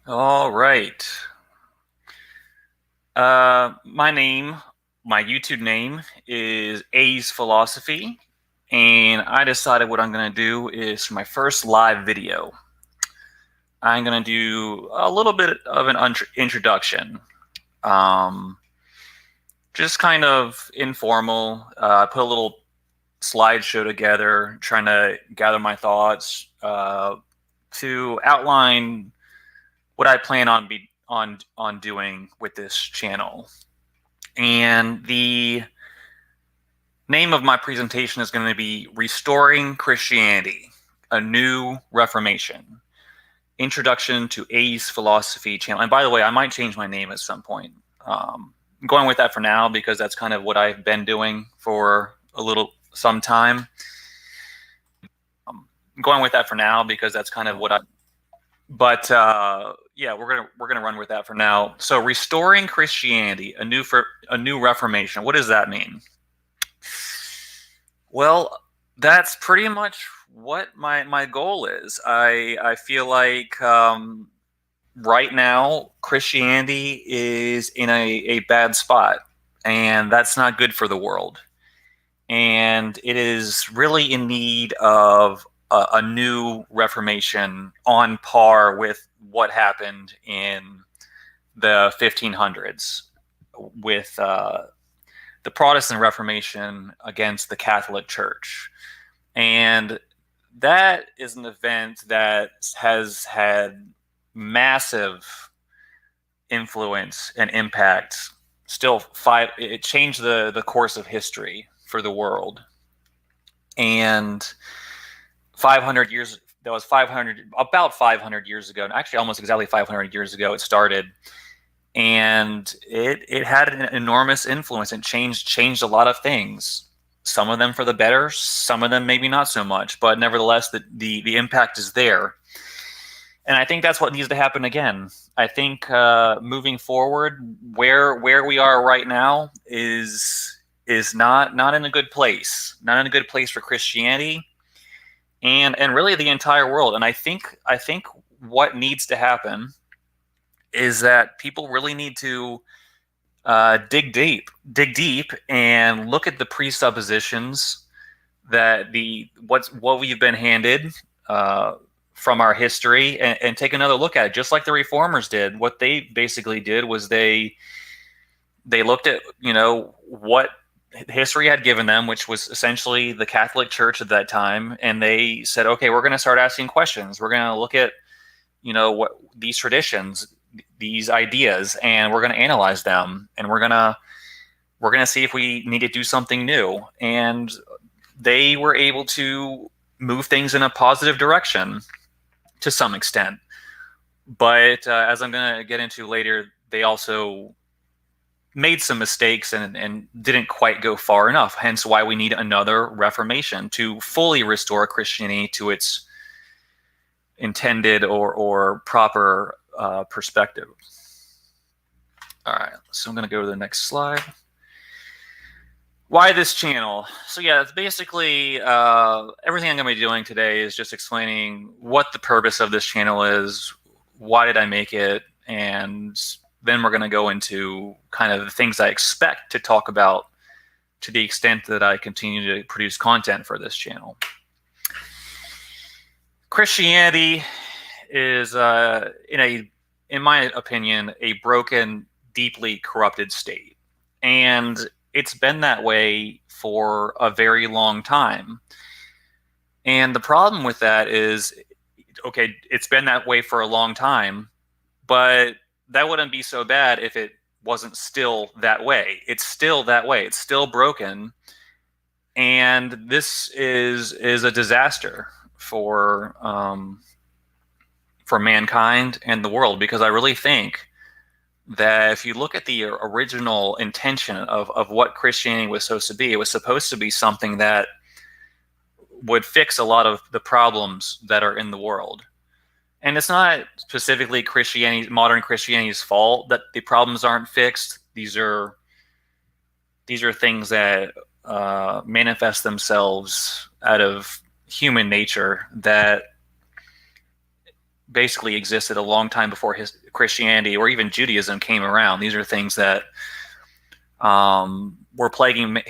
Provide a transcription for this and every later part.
All right. My YouTube name is A's Philosophy, and I decided what I'm going to do is for my first live video, I'm going to do a little bit of an introduction. Um, just kind of informal. Put a little slideshow together, trying to gather my thoughts to outline what I plan on doing with this channel. And the name of my presentation is going to be Restoring Christianity, a New Reformation. Introduction to A's Philosophy channel. And by the way, I might change my name at some point. I'm going with that for now because that's kind of what I've been doing for some time. I'm going with that for now because that's kind of what I. But yeah, we're gonna run with that for now. So, restoring Christianity, a new Reformation. What does that mean? Well, that's pretty much what my goal is. I feel like right now Christianity is in a bad spot, and that's not good for the world. And it is really in need of a new reformation on par with what happened in the 1500s with the Protestant Reformation against the Catholic Church. And that is an event that has had massive influence and impact. It changed the course of history for the world. And 500 years, that was about 500 years ago, and actually almost exactly 500 years ago it started. And it had an enormous influence and changed a lot of things. Some of them for the better, some of them maybe not so much, but nevertheless, the impact is there. And I think that's what needs to happen again. I think moving forward, where we are right now is not in a good place, not in a good place for Christianity, and really the entire world. And I think what needs to happen is that people really need to dig deep, and look at the presuppositions that what we've been handed from our history, and take another look at it, just like the reformers did. What they basically did was they looked at what history had given them, which was essentially the Catholic Church at that time, and they said, okay, we're going to start asking questions. We're going to look at what these traditions, these ideas, and we're going to analyze them, and we're going to see if we need to do something new. And they were able to move things in a positive direction to some extent. But as I'm going to get into later, they also made some mistakes and didn't quite go far enough. Hence why we need another Reformation to fully restore Christianity to its intended or proper perspective. All right, so I'm going to go to the next slide. Why this channel? So yeah, it's basically everything I'm going to be doing today is just explaining what the purpose of this channel is, why did I make it, and then we're going to go into kind of the things I expect to talk about to the extent that I continue to produce content for this channel. Christianity is, in my opinion, a broken, deeply corrupted state, and it's been that way for a very long time. And the problem with that is, okay, it's been that way for a long time, but that wouldn't be so bad if it wasn't still that way. It's still that way. It's still broken, and this is a disaster for mankind and the world, because I really think that if you look at the original intention of what Christianity was supposed to be, it was supposed to be something that would fix a lot of the problems that are in the world. And it's not specifically modern Christianity's fault that the problems aren't fixed. These are things that manifest themselves out of human nature that basically existed a long time before Christianity or even Judaism came around. These are things that were plaguing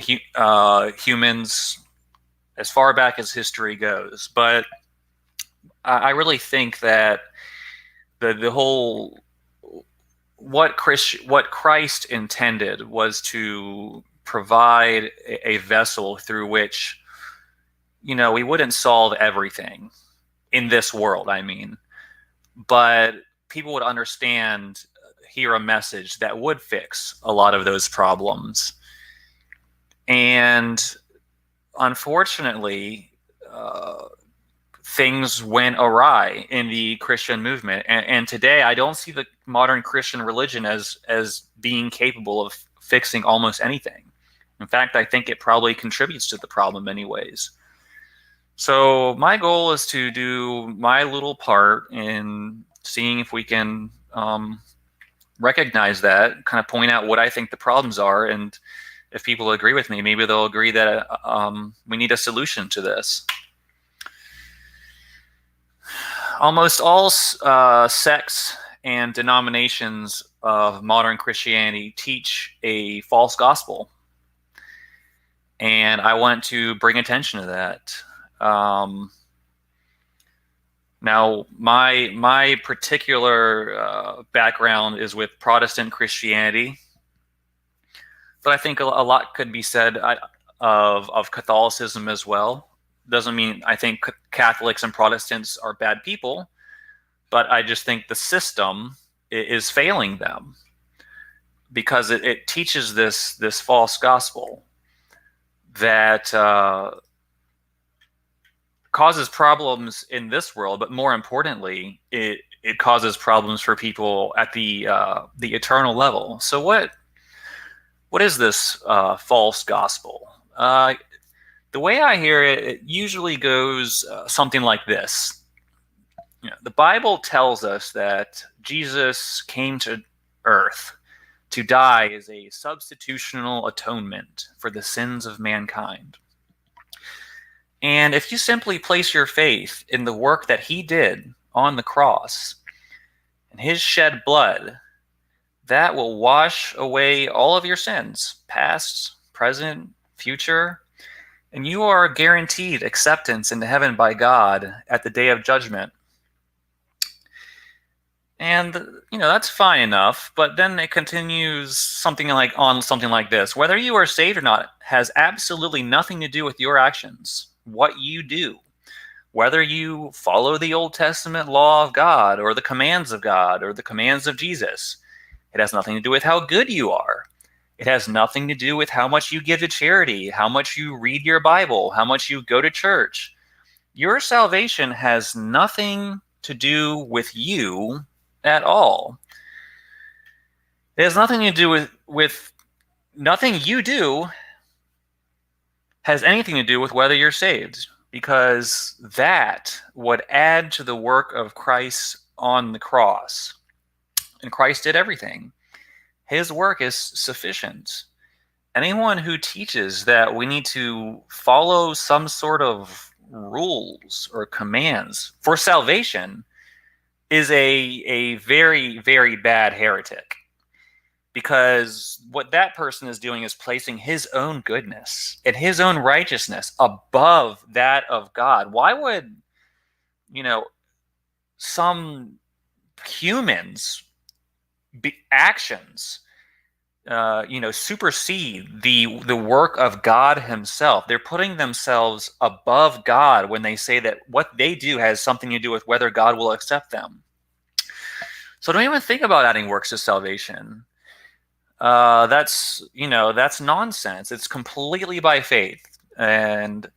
humans as far back as history goes. But I really think that the whole what Christ intended was to provide a vessel through which, we wouldn't solve everything in this world, I mean, but people would understand, hear a message that would fix a lot of those problems. And unfortunately, things went awry in the Christian movement. And today, I don't see the modern Christian religion as being capable of fixing almost anything. In fact, I think it probably contributes to the problem in many ways. So my goal is to do my little part in seeing if we can recognize that, kind of point out what I think the problems are, and if people agree with me, maybe they'll agree that we need a solution to this. Almost all sects and denominations of modern Christianity teach a false gospel, and I want to bring attention to that. Now, my particular background is with Protestant Christianity, but I think a lot could be said of Catholicism as well. Doesn't mean I think Catholics and Protestants are bad people, but I just think the system is failing them because it teaches this false gospel that causes problems in this world, but more importantly, it causes problems for people at the eternal level. So what is this false gospel? The way I hear it, it usually goes something like this. The Bible tells us that Jesus came to earth to die as a substitutional atonement for the sins of mankind. And if you simply place your faith in the work that he did on the cross and his shed blood, that will wash away all of your sins, past, present, future, and you are guaranteed acceptance into heaven by God at the day of judgment. And, that's fine enough, but then it continues something like this. Whether you are saved or not has absolutely nothing to do with your actions, what you do. Whether you follow the Old Testament law of God or the commands of God or the commands of Jesus, it has nothing to do with how good you are. It has nothing to do with how much you give to charity, how much you read your Bible, how much you go to church. Your salvation has nothing to do with you at all. It has nothing to do with nothing you do has anything to do with whether you're saved, because that would add to the work of Christ on the cross. And Christ did everything. His work is sufficient. Anyone who teaches that we need to follow some sort of rules or commands for salvation is a very, very bad heretic. Because what that person is doing is placing his own goodness and his own righteousness above that of God. Why would, some humans' actions, supersede the work of God himself? They're putting themselves above God when they say that what they do has something to do with whether God will accept them. So don't even think about adding works to salvation. That's nonsense. It's completely by faith. And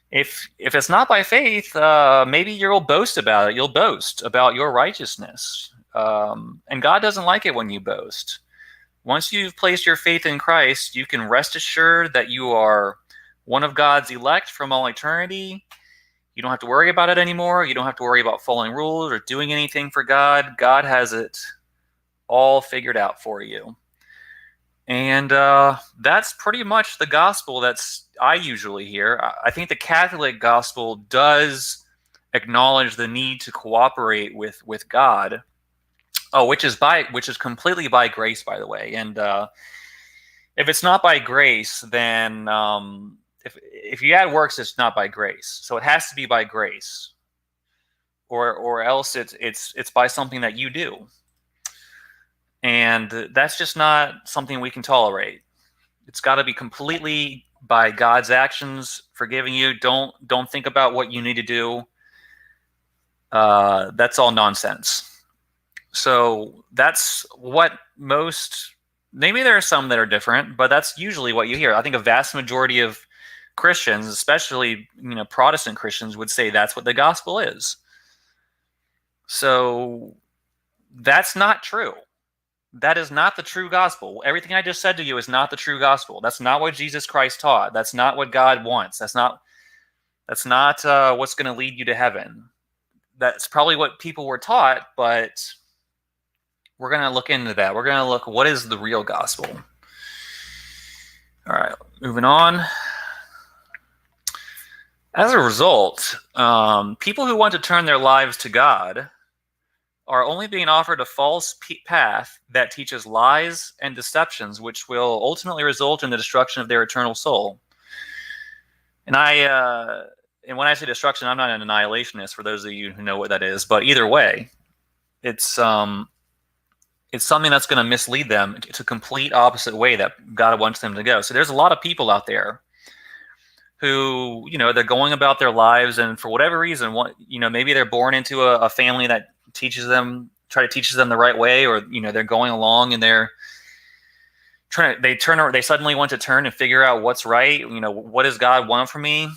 if it's not by faith, maybe you'll boast about it. You'll boast about your righteousness. And God doesn't like it when you boast. Once you've placed your faith in Christ, you can rest assured that you are one of God's elect from all eternity. You don't have to worry about it anymore. You don't have to worry about following rules or doing anything for God. God has it all figured out for you. And that's pretty much the gospel I usually hear. I think the Catholic gospel does acknowledge the need to cooperate with God. Which is completely by grace, by the way. And if it's not by grace, then if you add works, it's not by grace. So it has to be by grace, or else it's by something that you do, and that's just not something we can tolerate. It's got to be completely by God's actions forgiving you. Don't think about what you need to do. That's all nonsense. So that's what most. Maybe there are some that are different, but that's usually what you hear. I think a vast majority of Christians, especially Protestant Christians, would say that's what the gospel is. So that's not true. That is not the true gospel. Everything I just said to you is not the true gospel. That's not what Jesus Christ taught. That's not what God wants. That's not what's going to lead you to heaven. That's probably what people were taught, but we're going to look into that. We're going to look, what is the real gospel? All right, moving on. As a result, people who want to turn their lives to God are only being offered a false path that teaches lies and deceptions, which will ultimately result in the destruction of their eternal soul. And when I say destruction, I'm not an annihilationist, for those of you who know what that is. But either way, it's something that's going to mislead them to a complete opposite way that God wants them to go. So there's a lot of people out there who, they're going about their lives, and for whatever reason, maybe they're born into a family that teaches them the right way, or they're going along and they're they suddenly want to turn and figure out what's right. What does God want from me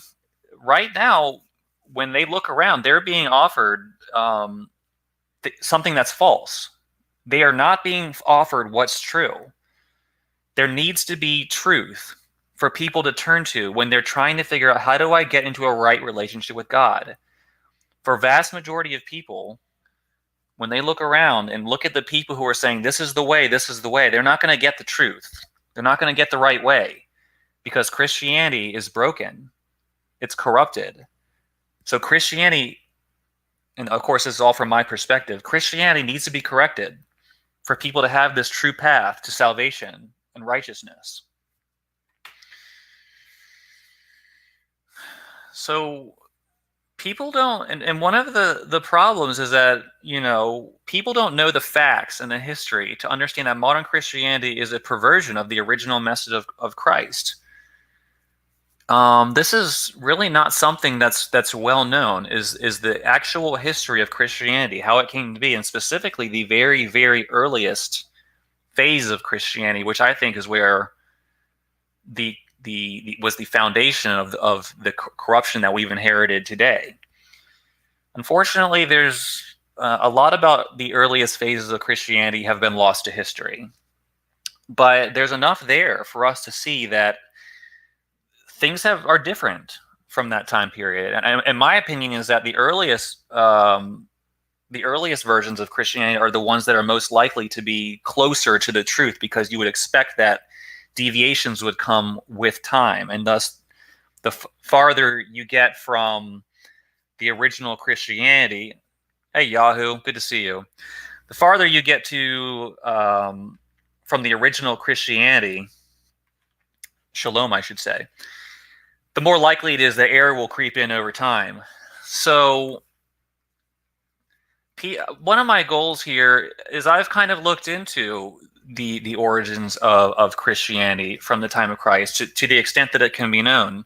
right now? When they look around, they're being offered something that's false. They are not being offered what's true. There needs to be truth for people to turn to when they're trying to figure out, how do I get into a right relationship with God? For a vast majority of people, when they look around and look at the people who are saying, this is the way, they're not going to get the truth. They're not going to get the right way, because Christianity is broken. It's corrupted. So Christianity, and of course this is all from my perspective, Christianity needs to be corrected for people to have this true path to salvation and righteousness. So people don't, and one of the problems is that, people don't know the facts and the history to understand that modern Christianity is a perversion of the original message of Christ. This is really not something that's well known, is the actual history of Christianity, how it came to be, and specifically the very, very earliest phase of Christianity, which I think is where was the foundation of the corruption that we've inherited today. Unfortunately, there's a lot about the earliest phases of Christianity have been lost to history. But there's enough there for us to see that things are different from that time period. And my opinion is that the earliest versions of Christianity are the ones that are most likely to be closer to the truth, because you would expect that deviations would come with time, and thus the farther you get from the original Christianity. Hey, Yahoo, good to see you. The farther you get to from the original Christianity, Shalom, I should say, the more likely it is that error will creep in over time. So one of my goals here is I've kind of looked into the origins of Christianity from the time of Christ to the extent that it can be known.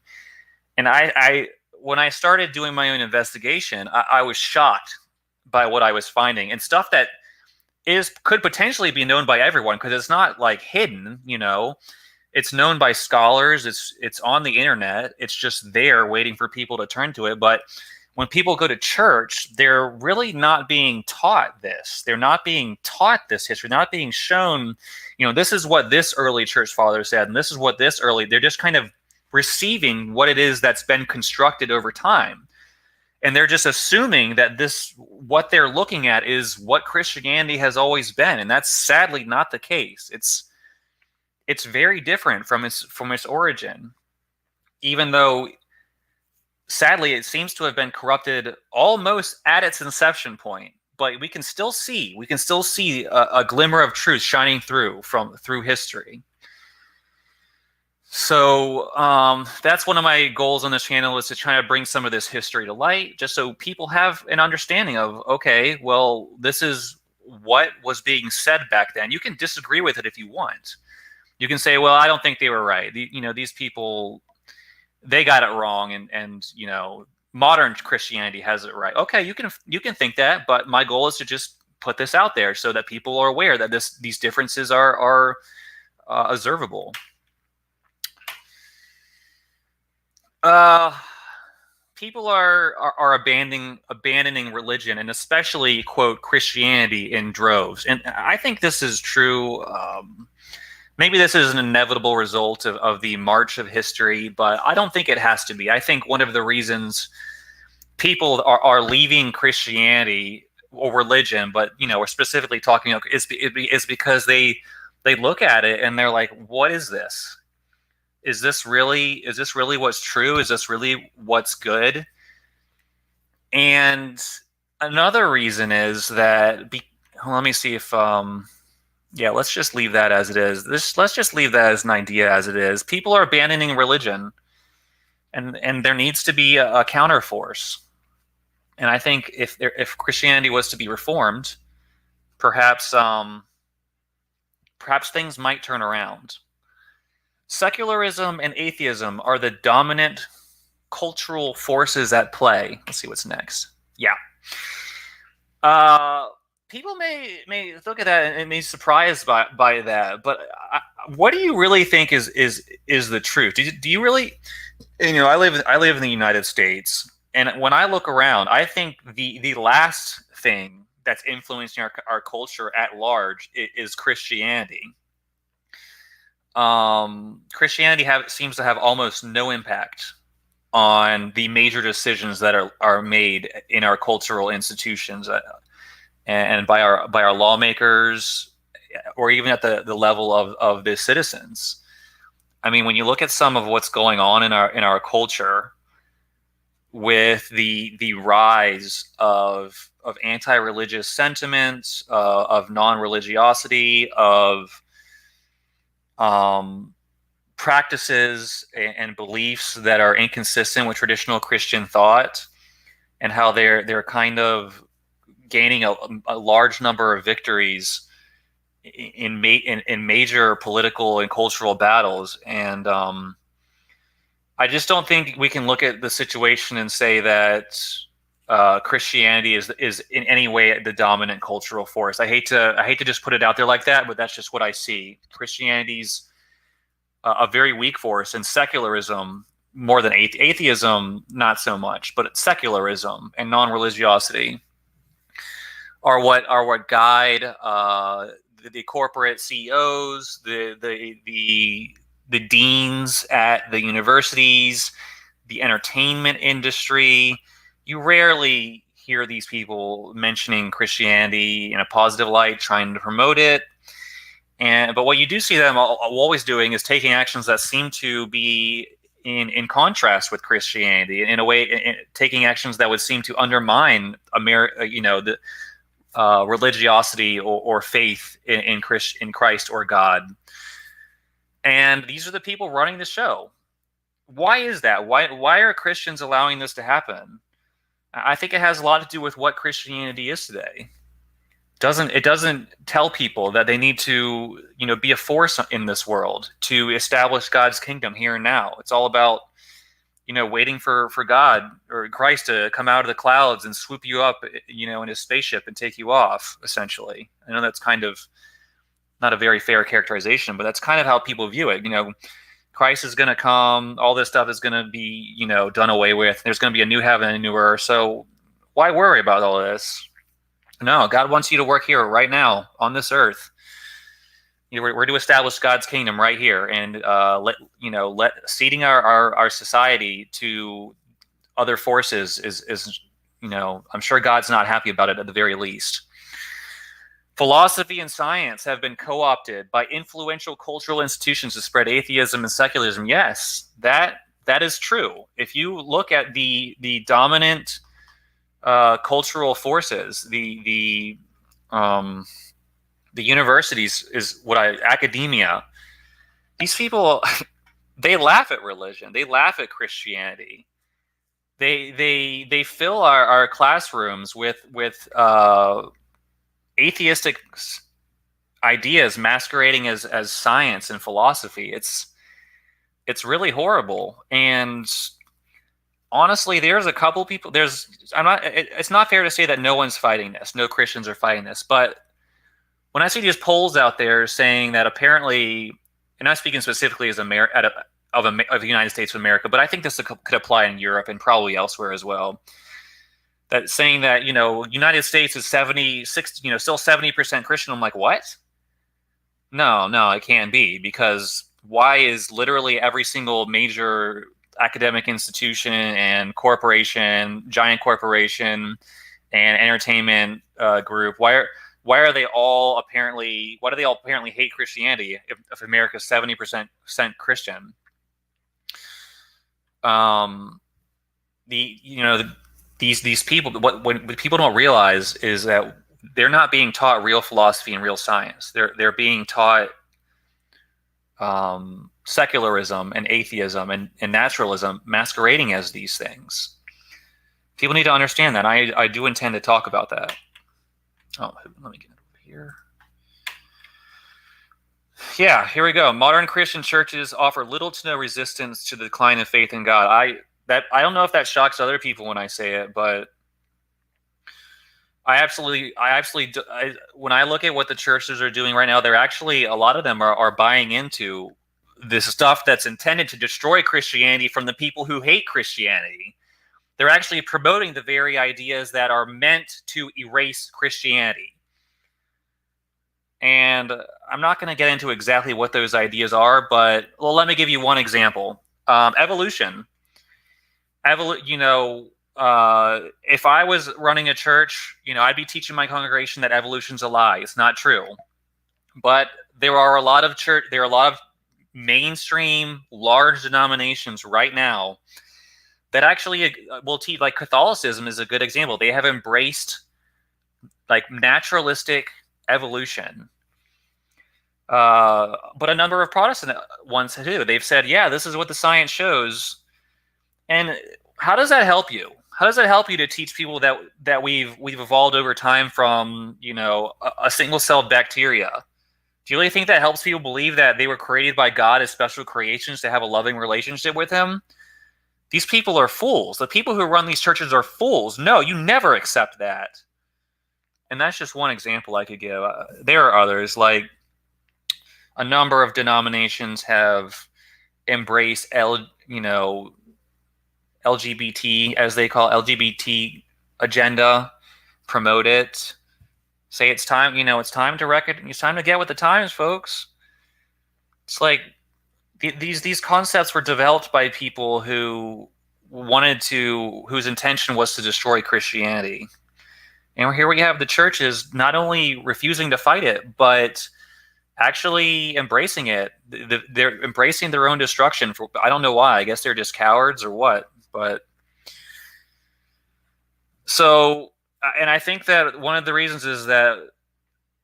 And I when I started doing my own investigation, I was shocked by what I was finding, and stuff that could potentially be known by everyone, because it's not like hidden, It's known by scholars. It's on the internet. It's just there waiting for people to turn to it. But when people go to church, they're really not being taught this. They're not being taught this history. They're not being shown, this is what this early church father said, and this is what they're just kind of receiving what it is that's been constructed over time. And they're just assuming that what they're looking at is what Christianity has always been. And that's sadly not the case. It's very different from its origin, even though sadly, it seems to have been corrupted almost at its inception point. But we can still see a glimmer of truth shining through history. So that's one of my goals on this channel, is to try to bring some of this history to light, just so people have an understanding of, okay, well, this is what was being said back then. You can disagree with it if you want. You can say, well, I don't think they were right. These people, they got it wrong, and modern Christianity has it right. Okay, you can think that, but my goal is to just put this out there so that people are aware that these differences are observable. People are abandoning religion, and especially, quote, Christianity, in droves. And I think this is true. Maybe this is an inevitable result of the march of history, but I don't think it has to be. I think one of the reasons people are leaving Christianity or religion, but we're specifically talking about, is because they look at it and they're like, what is this? Is this really what's true? Is this really what's good? And another reason is that let me see if let's just leave that as it is. Let's just leave that as an idea as it is. People are abandoning religion, and there needs to be a counterforce. And I think if Christianity was to be reformed, perhaps things might turn around. Secularism and atheism are the dominant cultural forces at play. Let's see what's next. Yeah. People may look at that and be surprised by that, but what do you really think is the truth? Do you really? I live in the United States, and when I look around, I think the last thing that's influencing our culture at large is Christianity. Christianity seems to have almost no impact on the major decisions that are made in our cultural institutions, and by our lawmakers, or even at the level of the citizens. I mean, when you look at some of what's going on in our culture, with the rise of anti-religious sentiments, of non-religiosity, of practices and beliefs that are inconsistent with traditional Christian thought, and how they're kind of gaining a large number of victories in major political and cultural battles. And I just don't think we can look at the situation and say that Christianity is in any way the dominant cultural force. I hate to just put it out there like that, but that's just what I see. Christianity's a very weak force, and secularism more than atheism, not so much. But secularism and non-religiosity are what guide the corporate CEOs, the deans at the universities, the entertainment industry. You rarely hear these people mentioning Christianity in a positive light, trying to promote it. But what you do see them always doing is taking actions that seem to be in contrast with Christianity, in a way, taking actions that would seem to undermine the religiosity or faith in Christ or God. And these are the people running the show. Why is that? Why are Christians allowing this to happen? I think it has a lot to do with what Christianity is today. It doesn't tell people that they need to, be a force in this world to establish God's kingdom here and now. It's all about, waiting for God or Christ to come out of the clouds and swoop you up, in his spaceship and take you off, essentially. I know that's kind of not a very fair characterization, but that's kind of how people view it. Christ is going to come, all this stuff is going to be, done away with. There's going to be a new heaven and a new earth. So why worry about all this? No, God wants you to work here right now on this earth. We're to establish God's kingdom right here, and let ceding our society to other forces is I'm sure God's not happy about it at the very least. Philosophy and science have been co-opted by influential cultural institutions to spread atheism and secularism. Yes, that that is true. If you look at the dominant cultural forces, the universities is academia. These people, they laugh at religion. They laugh at Christianity. They fill our classrooms with atheistic ideas masquerading as science and philosophy. It's really horrible. And honestly, there's a couple people. It's not fair to say that no one's fighting this. No Christians are fighting this. But when I see these polls out there saying that apparently, and I'm speaking specifically as of the United States of America, but I think this could apply in Europe and probably elsewhere as well. That saying that United States is 76, still 70% Christian. I'm like, what? No, it can't be, because why is literally every single major academic institution and giant corporation and entertainment group, why do they all apparently hate Christianity if America is 70% Christian? These people, what people don't realize is that they're not being taught real philosophy and real science. They're being taught secularism and atheism and naturalism masquerading as these things. People need to understand that. I do intend to talk about that. Oh, let me get over here. Yeah, here we go. Modern Christian churches offer little to no resistance to the decline of faith in God. I don't know if that shocks other people when I say it, but when I look at what the churches are doing right now, they're actually, a lot of them are buying into this stuff that's intended to destroy Christianity from the people who hate Christianity. They're actually promoting the very ideas that are meant to erase Christianity. And I'm not going to get into exactly what those ideas are, but let me give you one example. Evolution. If I was running a church, I'd be teaching my congregation that evolution's a lie. It's not true. But there are a lot of mainstream, large denominations right now that actually will teach, like Catholicism is a good example. They have embraced like naturalistic evolution. But a number of Protestant ones too. They've said, yeah, this is what the science shows. And how does that help you? How does that help you to teach people that we've evolved over time from a single-celled bacteria? Do you really think that helps people believe that they were created by God as special creations to have a loving relationship with Him? These people are fools. The people who run these churches are fools. No, you never accept that. And that's just one example I could give. There are others, like a number of denominations have embraced LGBT, as they call LGBT agenda, promote it, say it's time, it's time to it's time to get with the times, folks. It's like these concepts were developed by people whose intention was to destroy Christianity. And here we have the churches not only refusing to fight it, but actually embracing it. They're embracing their own destruction. I don't know why. I guess they're just cowards or what. But so, and I think that one of the reasons is that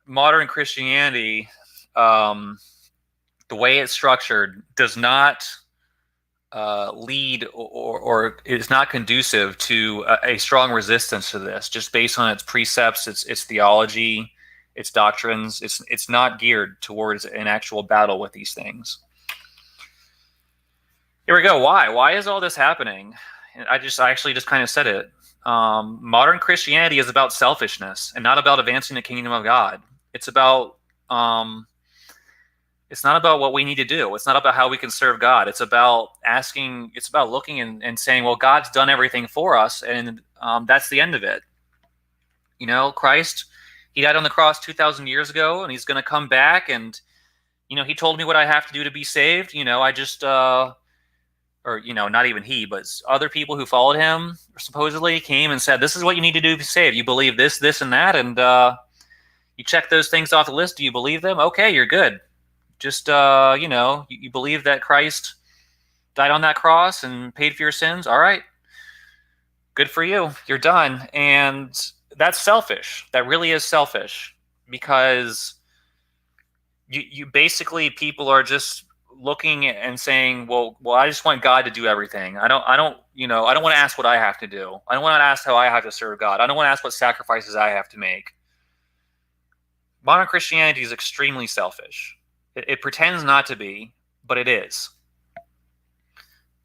modern Christianity, the way it's structured, does not lead or is not conducive to a strong resistance to this, just based on its precepts, its theology, its doctrines. It's not geared towards an actual battle with these things. Here we go. Why is all this happening? I actually just kind of said it. Modern Christianity is about selfishness and not about advancing the kingdom of God. It's about it's not about what we need to do. It's not about how we can serve God. It's about asking. It's about looking and saying, well, God's done everything for us, and that's the end of it. Christ, He died on the cross 2,000 years ago, and He's going to come back, and He told me what I have to do to be saved. I just or not even He, but other people who followed Him supposedly came and said, this is what you need to do to be saved. You believe this, and that, and you check those things off the list. Do you believe them? Okay, you're good. Just you believe that Christ died on that cross and paid for your sins. All right, good for you. You're done. And that's selfish. That really is selfish, because you basically, people are just looking and saying, well, I just want God to do everything. I don't want to ask what I have to do. I don't want to ask how I have to serve God. I don't want to ask what sacrifices I have to make. Modern Christianity is extremely selfish. It pretends not to be, but it is.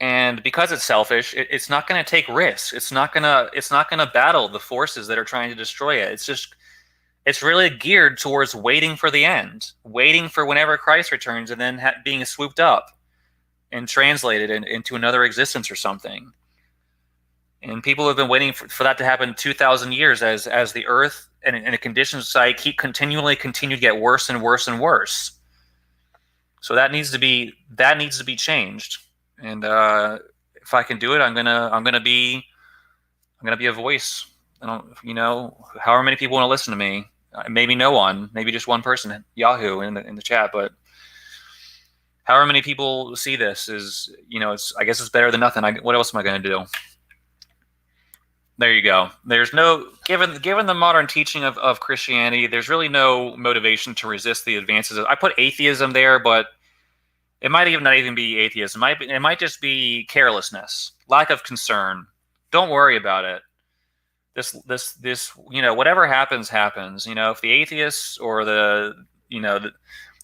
And because it's selfish, it's not going to take risks. It's not going to battle the forces that are trying to destroy it. It's really geared towards waiting for the end, waiting for whenever Christ returns, and then being swooped up and translated into another existence or something. And people have been waiting for that to happen 2,000 years as the earth and a conditioned society continue to get worse and worse and worse. So that needs to be changed. And if I can do it, I'm gonna be a voice. I don't, however many people want to listen to me. Maybe no one, maybe just one person, Yahoo, in the chat. But however many people see this is, I guess it's better than nothing. What else am I going to do? There you go. There's no, given the modern teaching of Christianity, there's really no motivation to resist the advances. I put atheism there, but it might even not even be atheism. It might just be carelessness, lack of concern. Don't worry about it. This whatever happens. If the atheists or the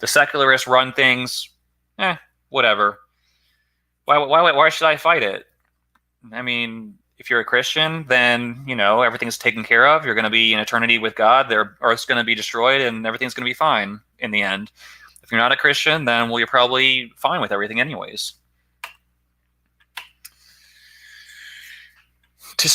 secularists run things, whatever. Why should I fight it? I mean, if you're a Christian, then everything's taken care of. You're going to be in eternity with God. The earth's going to be destroyed, and everything's going to be fine in the end. If you're not a Christian, then you're probably fine with everything anyways.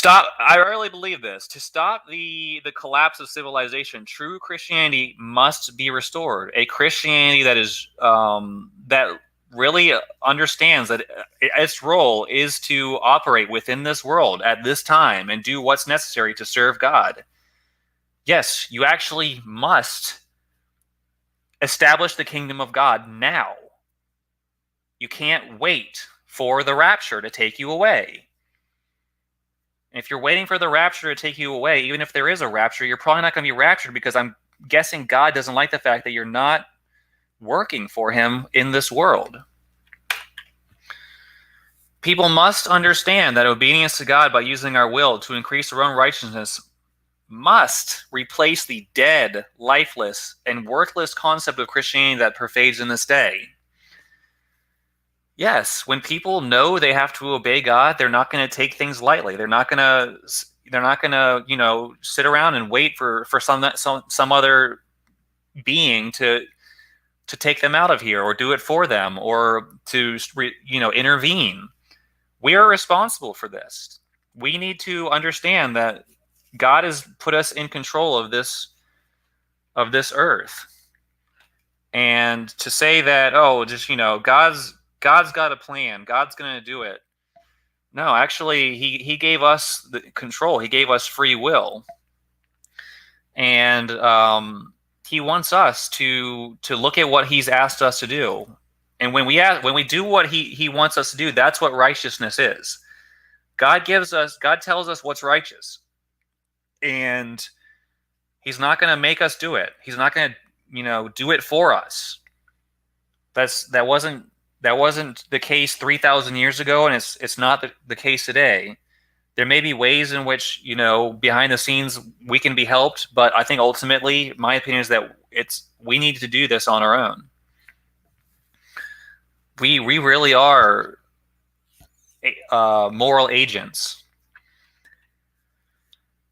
I really believe this. To stop the collapse of civilization, true Christianity must be restored. A Christianity that is that really understands that its role is to operate within this world at this time and do what's necessary to serve God. Yes, you actually must establish the kingdom of God now. You can't wait for the rapture to take you away. If you're waiting for the rapture to take you away, even if there is a rapture, you're probably not going to be raptured, because I'm guessing God doesn't like the fact that you're not working for him in this world. People must understand that obedience to God by using our will to increase our own righteousness must replace the dead, lifeless, and worthless concept of Christianity that pervades in this day. Yes, when people know they have to obey God, they're not going to take things lightly. They're not going to, sit around and wait for some other being to take them out of here, or do it for them, or to intervene. We are responsible for this. We need to understand that God has put us in control of this earth. And to say that, God's got a plan, God's going to do it. No, actually, he gave us the control. He gave us free will. And he wants us to look at what he's asked us to do. And when we do what he wants us to do, that's what righteousness is. God tells us what's righteous. And he's not going to make us do it. He's not going to, do it for us. That wasn't the case 3,000 years ago, and it's not the case today. There may be ways in which, behind the scenes we can be helped, but I think ultimately, my opinion is that we need to do this on our own. We really are moral agents.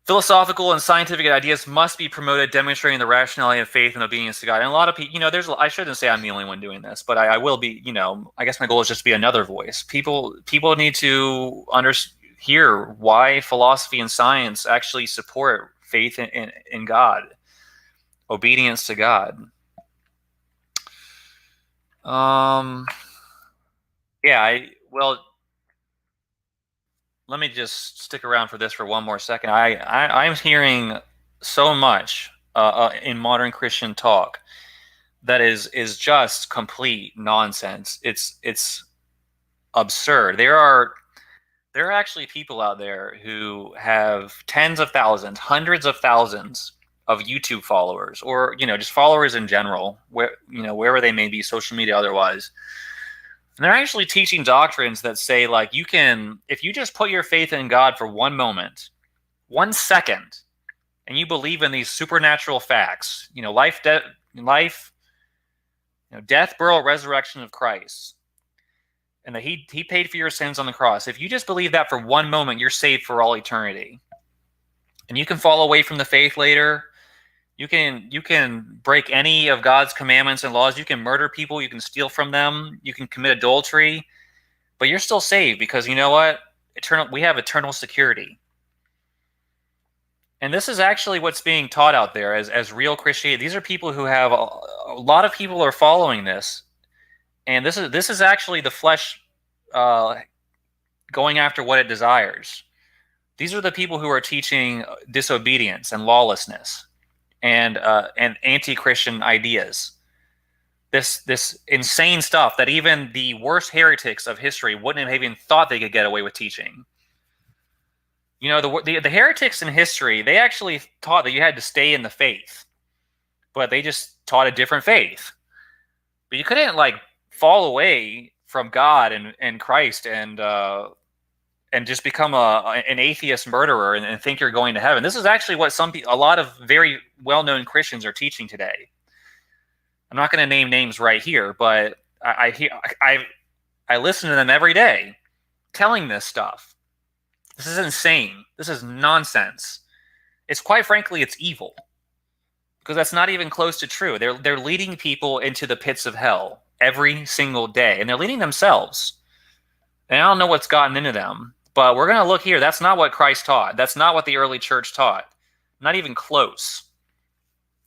Philosophical and scientific ideas must be promoted, demonstrating the rationality of faith and obedience to God. And a lot of people, I shouldn't say I'm the only one doing this, but I will be. I guess my goal is just to be another voice. People need to hear why philosophy and science actually support faith in God, obedience to God. Let me just stick around for this for one more second. I'm hearing so much in modern Christian talk that is just complete nonsense. It's absurd. There are actually people out there who have tens of thousands, hundreds of thousands of YouTube followers, or just followers in general, wherever they may be, social media otherwise. And they're actually teaching doctrines that say, like, if you just put your faith in God for one moment, 1 second, and you believe in these supernatural facts, death, burial, resurrection of Christ, and that he paid for your sins on the cross. If you just believe that for one moment, you're saved for all eternity. And you can fall away from the faith later. You can break any of God's commandments and laws. You can murder people. You can steal from them. You can commit adultery. But you're still saved because you know what? We have eternal security. And this is actually what's being taught out there as real Christianity. These are people who have a lot of people are following this. And this is actually the flesh going after what it desires. These are the people who are teaching disobedience and lawlessness and anti-Christian ideas. This insane stuff that even the worst heretics of history wouldn't have even thought they could get away with teaching. The heretics in history, they actually taught that you had to stay in the faith, but they just taught a different faith. But you couldn't fall away from God and Christ and just become an atheist murderer and think you're going to heaven. This is actually what a lot of very well-known Christians are teaching today. I'm not going to name names right here, but I listen to them every day telling this stuff. This is insane. This is nonsense. Quite frankly, it's evil, because that's not even close to true. They're leading people into the pits of hell every single day, and they're leading themselves. And I don't know what's gotten into them, but we're going to look here. That's not what Christ taught. That's not what the early church taught. Not even close.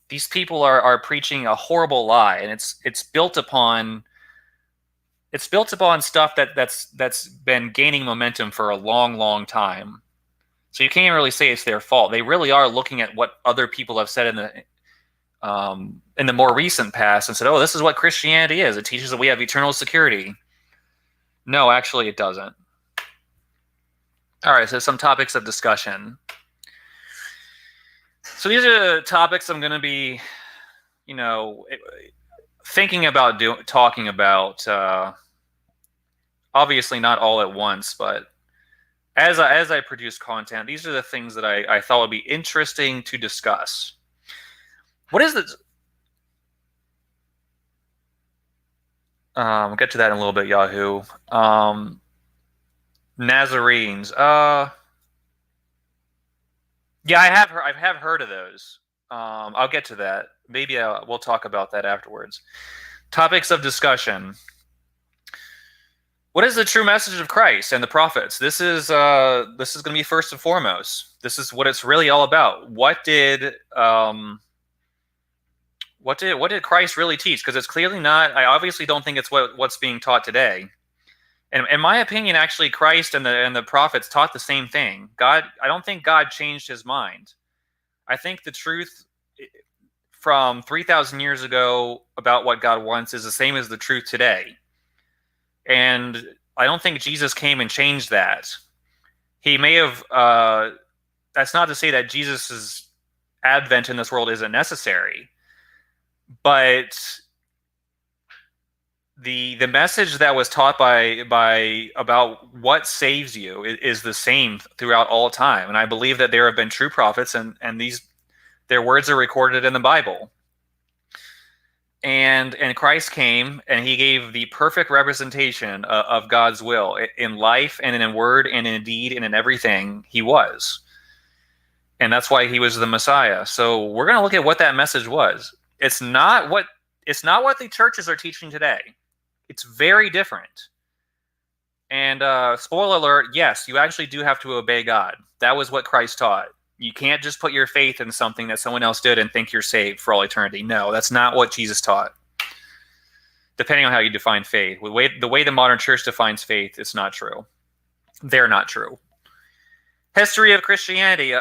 These people are preaching a horrible lie, and it's built upon stuff that's been gaining momentum for a long, long time. So you can't really say it's their fault. They really are looking at what other people have said in the more recent past and said, "Oh, this is what Christianity is. It teaches that we have eternal security." No, actually, it doesn't. All right, so some topics of discussion. So these are the topics I'm going to be, thinking about talking about. Obviously, not all at once, but as I produce content, these are the things that I thought would be interesting to discuss. What is the? We'll get to that in a little bit. Yahoo. Nazarenes. Yeah, I have heard of those. I'll get to that. Maybe we'll talk about that afterwards. Topics of discussion. What is the true message of Christ and the prophets? This is going to be first and foremost. This is what it's really all about. What did Christ really teach? Because it's clearly not. I obviously don't think it's what's being taught today. And in my opinion, actually, Christ and the prophets taught the same thing. I don't think God changed his mind. I think the truth from 3,000 years ago about what God wants is the same as the truth today. And I don't think Jesus came and changed that. He may have. That's not to say that Jesus's advent in this world isn't necessary, but the message that was taught by about what saves you is the same throughout all time. And I believe that there have been true prophets, and their words are recorded in the Bible. And Christ came and he gave the perfect representation of God's will in life and in word and in deed and in everything he was. And that's why he was the Messiah. So we're going to look at what that message was. It's not what the churches are teaching today. It's very different. And spoiler alert, yes, you actually do have to obey God. That was what Christ taught. You can't just put your faith in something that someone else did and think you're saved for all eternity. No, that's not what Jesus taught. Depending on how you define faith. The way the modern church defines faith, it's not true. They're not true. History of Christianity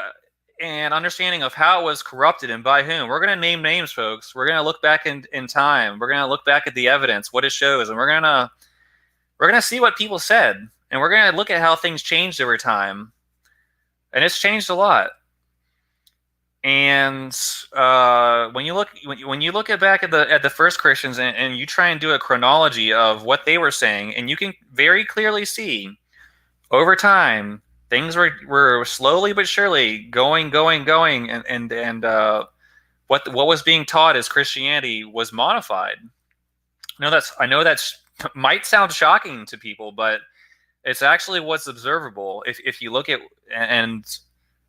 and understanding of how it was corrupted and by whom. We're going to name names, folks. We're going to look back in time. We're going to look back at the evidence, what it shows, and we're going to we're going to see what people said, and we're going to look at how things changed over time. And it's changed a lot. And when you look back at the first Christians, and you try and do a chronology of what they were saying, and you can very clearly see over time things were slowly but surely going, and what was being taught as Christianity was modified. I know that's might sound shocking to people, but it's actually what's observable. If you look at, and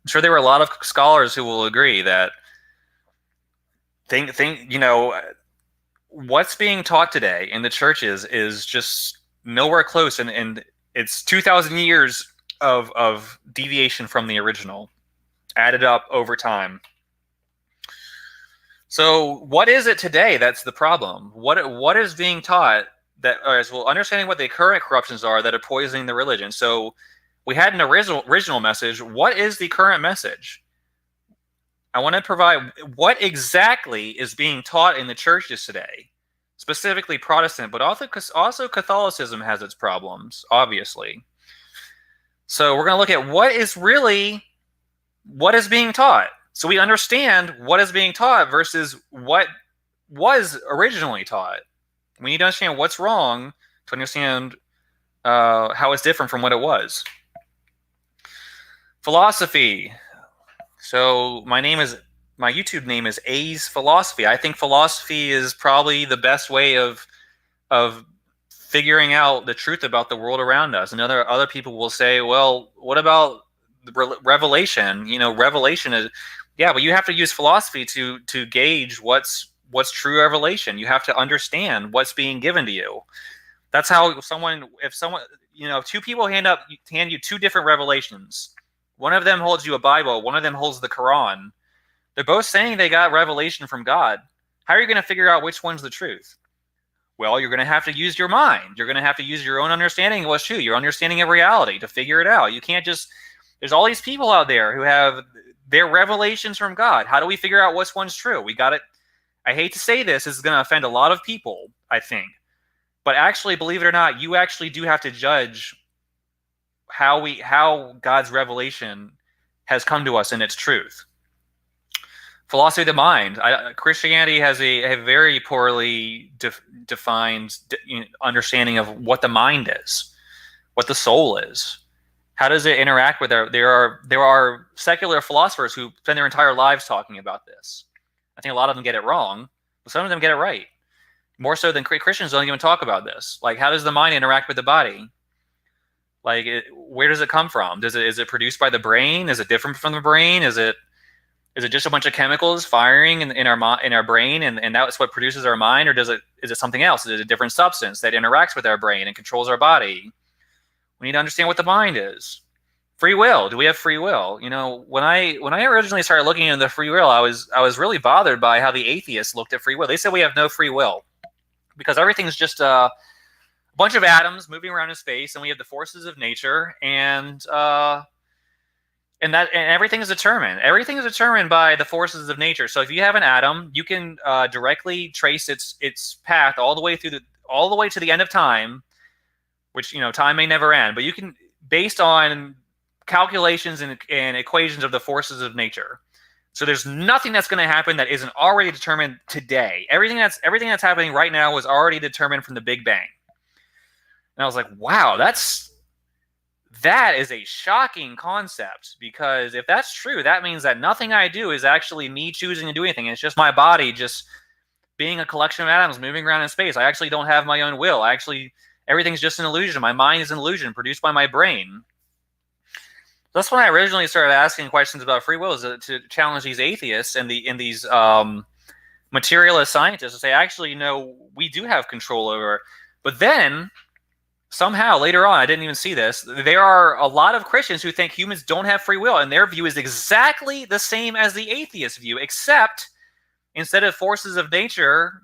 I'm sure there were a lot of scholars who will agree that what's being taught today in the churches is just nowhere close, and it's 2,000 years of deviation from the original added up over time. So what is it today that's the problem? What is being taught that, as well, understanding what the current corruptions are that are poisoning the religion? So we had an original message. What is the current message? I want to provide what exactly is being taught in the churches today, specifically Protestant, but also Catholicism has its problems, obviously. So we're going to look at what is being taught, so we understand what is being taught versus what was originally taught. We need to understand what's wrong to understand how it's different from what it was. Philosophy. So my YouTube name is A's Philosophy. I think philosophy is probably the best way of figuring out the truth about the world around us. And other people will say, well, what about revelation? Revelation is, yeah, but you have to use philosophy to gauge what's true revelation. You have to understand what's being given to you. That's how if two people hand you two different revelations. One of them holds you a Bible, one of them holds the Quran. They're both saying they got revelation from God. How are you going to figure out which one's the truth? Well, you're going to have to use your mind. You're going to have to use your own understanding of what's true, your understanding of reality to figure it out. You can't just, there's all these people out there who have their revelations from God. How do we figure out which one's true? We got it. I hate to say this is going to offend a lot of people, I think. But actually, believe it or not, you actually do have to judge how God's revelation has come to us in its truth. Philosophy of the mind. Christianity has a very poorly defined understanding of what the mind is, what the soul is. How does it interact with there are secular philosophers who spend their entire lives talking about this. I think a lot of them get it wrong, but some of them get it right. More so than Christians don't even talk about this. Like, how does the mind interact with the body? Like, where does it come from? Is it produced by the brain? Is it different from the brain? Is it just a bunch of chemicals firing in our brain, and that's what produces our mind, or is it something else? Is it a different substance that interacts with our brain and controls our body? We need to understand what the mind is. Free will. Do we have free will? When I originally started looking into the free will, I was really bothered by how the atheists looked at free will. They said we have no free will because everything's just a bunch of atoms moving around in space, and we have the forces of nature, and everything is determined. Everything is determined by the forces of nature. So if you have an atom, you can directly trace its path all the way to the end of time, which time may never end. But you can, based on calculations and equations of the forces of nature. So there's nothing that's going to happen that isn't already determined today. Everything that's happening right now was already determined from the Big Bang. And I was like, wow, that is a shocking concept, because if that's true, that means that nothing I do is actually me choosing to do anything. It's just my body just being a collection of atoms moving around in space. I actually don't have my own will. Everything's just an illusion. My mind is an illusion produced by my brain. That's when I originally started asking questions about free will, is to challenge these atheists and these materialist scientists to say, actually, no, we do have control over it. But then somehow later on, I didn't even see this, there are a lot of Christians who think humans don't have free will, and their view is exactly the same as the atheist view, except instead of forces of nature,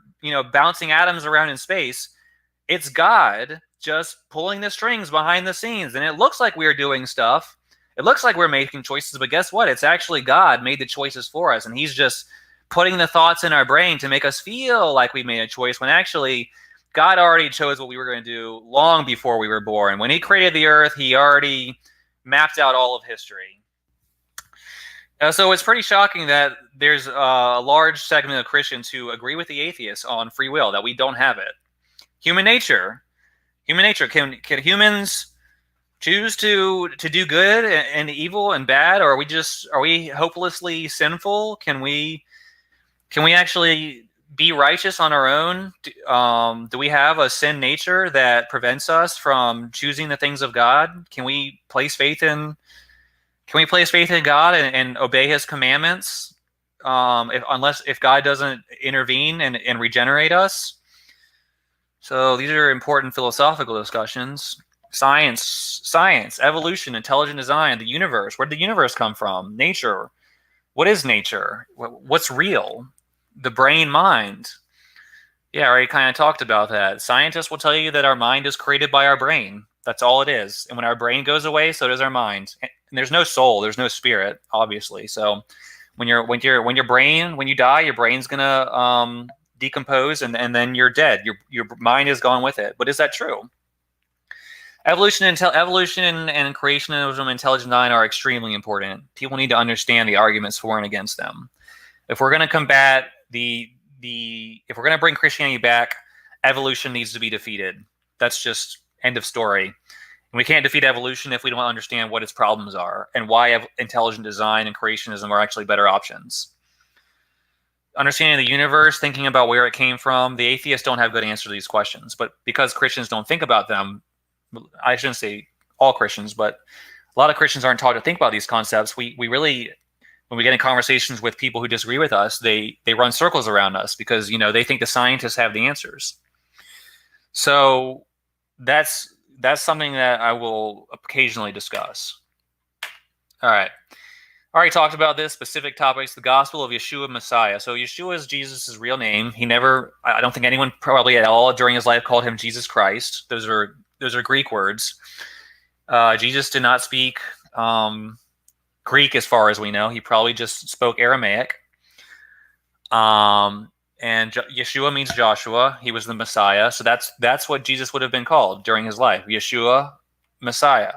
bouncing atoms around in space, it's God just pulling the strings behind the scenes. And it looks like we're doing stuff. It looks like we're making choices, but guess what? It's actually God made the choices for us, and he's just putting the thoughts in our brain to make us feel like we made a choice, when actually God already chose what we were going to do long before we were born. When he created the earth, he already mapped out all of history. So it's pretty shocking that there's a large segment of Christians who agree with the atheists on free will, that we don't have it. Human nature. Can humans choose to do good and evil and bad, or are we hopelessly sinful? Can we actually be righteous on our own? Do we have a sin nature that prevents us from choosing the things of God? Can we place faith in God and obey his commandments, if God doesn't intervene and regenerate us? So these are important philosophical discussions. Science, evolution, intelligent design, the universe. Where did the universe come from? Nature. What is nature? What's real? The brain, mind. Yeah, I already kind of talked about that. Scientists will tell you that our mind is created by our brain. That's all it is. And when our brain goes away, so does our mind. And there's no soul, there's no spirit, obviously. So when you die, your brain's gonna decompose, and then you're dead. Your mind is gone with it. But is that true? Evolution and creationism, intelligent design are extremely important. People need to understand the arguments for and against them. If we're going to combat if we're going to bring Christianity back, evolution needs to be defeated. That's just end of story. And we can't defeat evolution if we don't understand what its problems are and why intelligent design and creationism are actually better options. Understanding the universe, thinking about where it came from, the atheists don't have good answers to these questions. But because Christians don't think about them, I shouldn't say all Christians, but a lot of Christians aren't taught to think about these concepts. We really, when we get in conversations with people who disagree with us, they run circles around us because, they think the scientists have the answers. So that's something that I will occasionally discuss. All right. I already talked about this, specific topics, the gospel of Yeshua Messiah. So Yeshua is Jesus' real name. I don't think anyone probably at all during his life called him Jesus Christ. Those are Greek words. Jesus did not speak Greek as far as we know. He probably just spoke Aramaic. And Yeshua means Joshua. He was the Messiah. So that's what Jesus would have been called during his life. Yeshua, Messiah.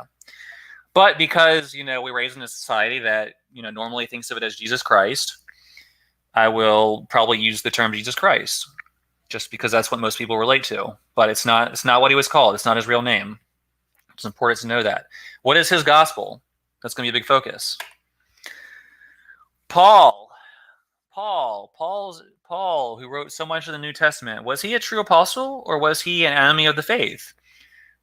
But because, we were raised in a society that, normally thinks of it as Jesus Christ, I will probably use the term Jesus Christ just because that's what most people relate to. But it's not what he was called. It's not his real name. It's important to know that. What is his gospel? That's going to be a big focus. Paul, who wrote so much of the New Testament, was he a true apostle or was he an enemy of the faith?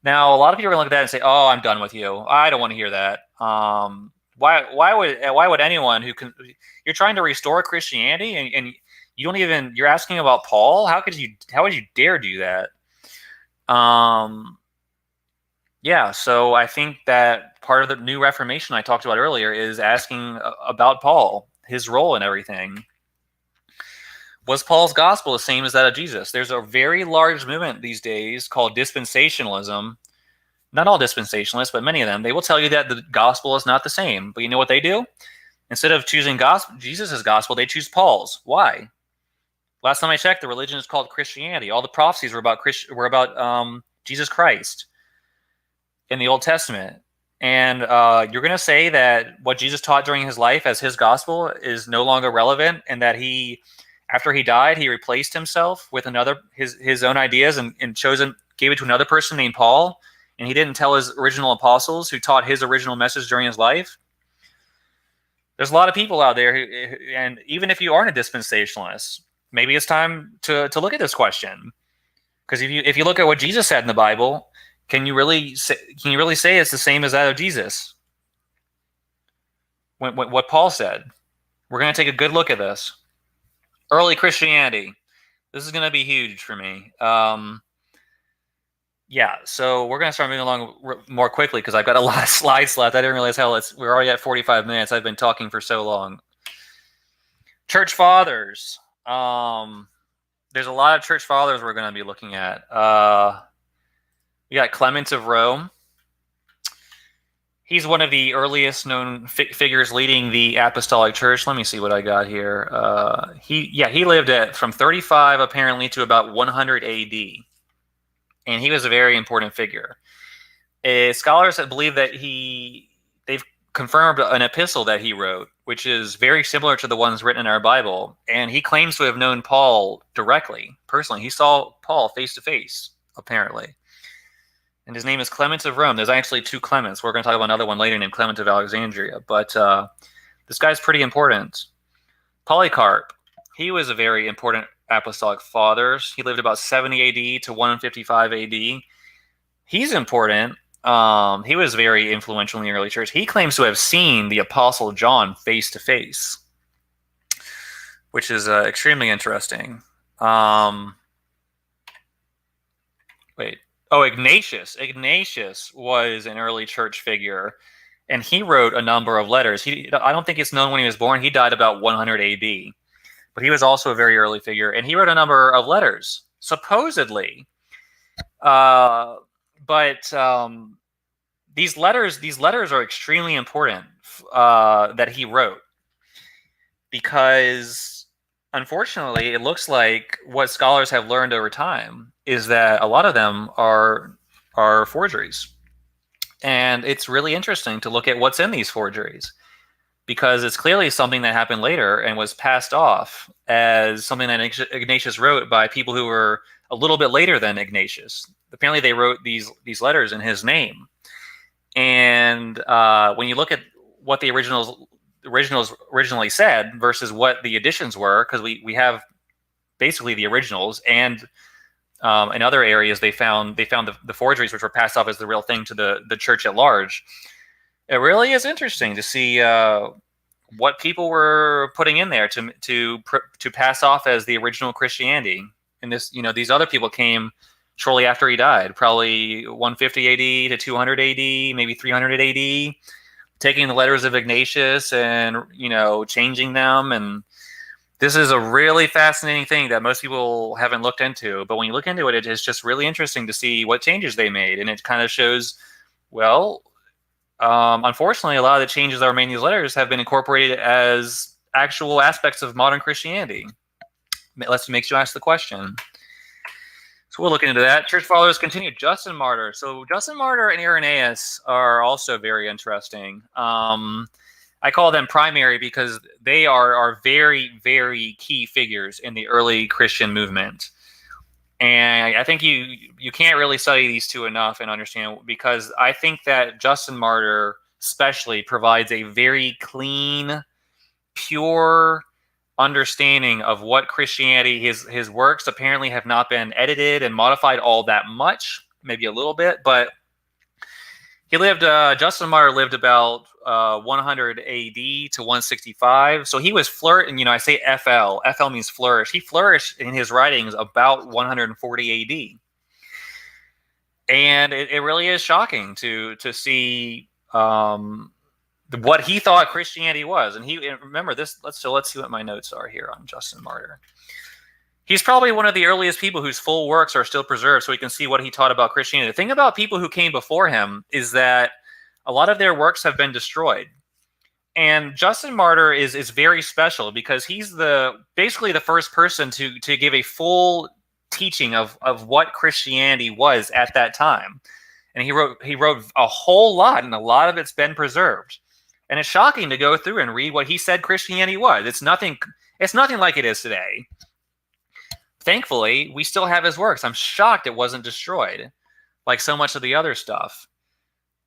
Now, a lot of people are going to look at that and say, "Oh, I'm done with you. I don't want to hear that." Why would anyone you're trying to restore Christianity and you don't even, you're asking about Paul? How would you dare do that? Yeah, so I think that part of the new Reformation I talked about earlier is asking about Paul, his role in everything. Was Paul's gospel the same as that of Jesus? There's a very large movement these days called dispensationalism. Not all dispensationalists, but many of them. They will tell you that the gospel is not the same. But you know what they do? Instead of choosing Jesus' gospel, they choose Paul's. Why? Last time I checked, the religion is called Christianity. All the prophecies were about Jesus Christ in the Old Testament. And you're going to say that what Jesus taught during his life as his gospel is no longer relevant, and that after he died, he replaced himself with his own ideas and gave it to another person named Paul, and he didn't tell his original apostles who taught his original message during his life. There's a lot of people out there and even if you aren't a dispensationalist, maybe it's time to look at this question. Because if you look at what Jesus said in the Bible, can you really say it's the same as that of Jesus? What Paul said. We're going to take a good look at this. Early Christianity. This is going to be huge for me. Yeah, so we're going to start moving along more quickly because I've got a lot of slides left. I didn't realize we're already at 45 minutes. I've been talking for so long. Church Fathers. There's a lot of church fathers we're going to be looking at. We got Clement of Rome. He's one of the earliest known figures leading the apostolic church. Let me see what I got here. He lived from 35 apparently to about 100 AD. and he was a very important figure. Scholars believe that they've confirmed an epistle that he wrote, which is very similar to the ones written in our Bible, and he claims to have known Paul directly, personally. He saw Paul face to face, apparently. And his name is Clement of Rome. There's actually two Clements. We're going to talk about another one later named Clement of Alexandria, but this guy's pretty important. Polycarp, he was a very important apostolic father. He lived about 70 AD to 155 AD. He's important. He was very influential in the early church. He claims to have seen the Apostle John face to face, which is extremely interesting. Ignatius. Ignatius was an early church figure, and he wrote a number of letters. I don't think it's known when he was born. He died about 100 AD, but he was also a very early figure, and he wrote a number of letters, supposedly. These letters are extremely important that he wrote, because unfortunately, it looks like what scholars have learned over time is that a lot of them are forgeries. And it's really interesting to look at what's in these forgeries, because it's clearly something that happened later and was passed off as something that Ignatius wrote by people who were a little bit later than Ignatius. Apparently, they wrote these letters in his name. And when you look at what the originals originally said versus what the editions were, because we have basically the originals, and in other areas they found the forgeries, which were passed off as the real thing to the church at large. It really is interesting to see what people were putting in there to pass off as the original Christianity. And these other people came shortly after he died, probably 150 AD to 200 AD, maybe 300 AD, taking the letters of Ignatius and changing them. And this is a really fascinating thing that most people haven't looked into. But when you look into it, it's just really interesting to see what changes they made, and it kind of shows, well, unfortunately, a lot of the changes that were made in these letters have been incorporated as actual aspects of modern Christianity. That makes you ask the question. So we'll look into that. Church fathers continue. Justin Martyr. So Justin Martyr and Irenaeus are also very interesting. I call them primary because they are very, very key figures in the early Christian movement. And I think you can't really study these two enough and understand, because I think that Justin Martyr especially provides a very clean, pure understanding of what Christianity, his works apparently have not been edited and modified all that much, maybe a little bit, but he lived, Justin Martyr lived about 100 AD to 165. So he was I say FL means flourish. He flourished in his writings about 140 AD. And it really is shocking to see what he thought Christianity was. And remember this, let's see what my notes are here on Justin Martyr. He's probably one of the earliest people whose full works are still preserved, so we can see what he taught about Christianity. The thing about people who came before him is that a lot of their works have been destroyed. And Justin Martyr is very special because he's basically the first person to give a full teaching of what Christianity was at that time. And he wrote a whole lot, and a lot of it's been preserved. And it's shocking to go through and read what he said Christianity was. It's nothing like it is today. Thankfully, we still have his works. I'm shocked it wasn't destroyed, like so much of the other stuff.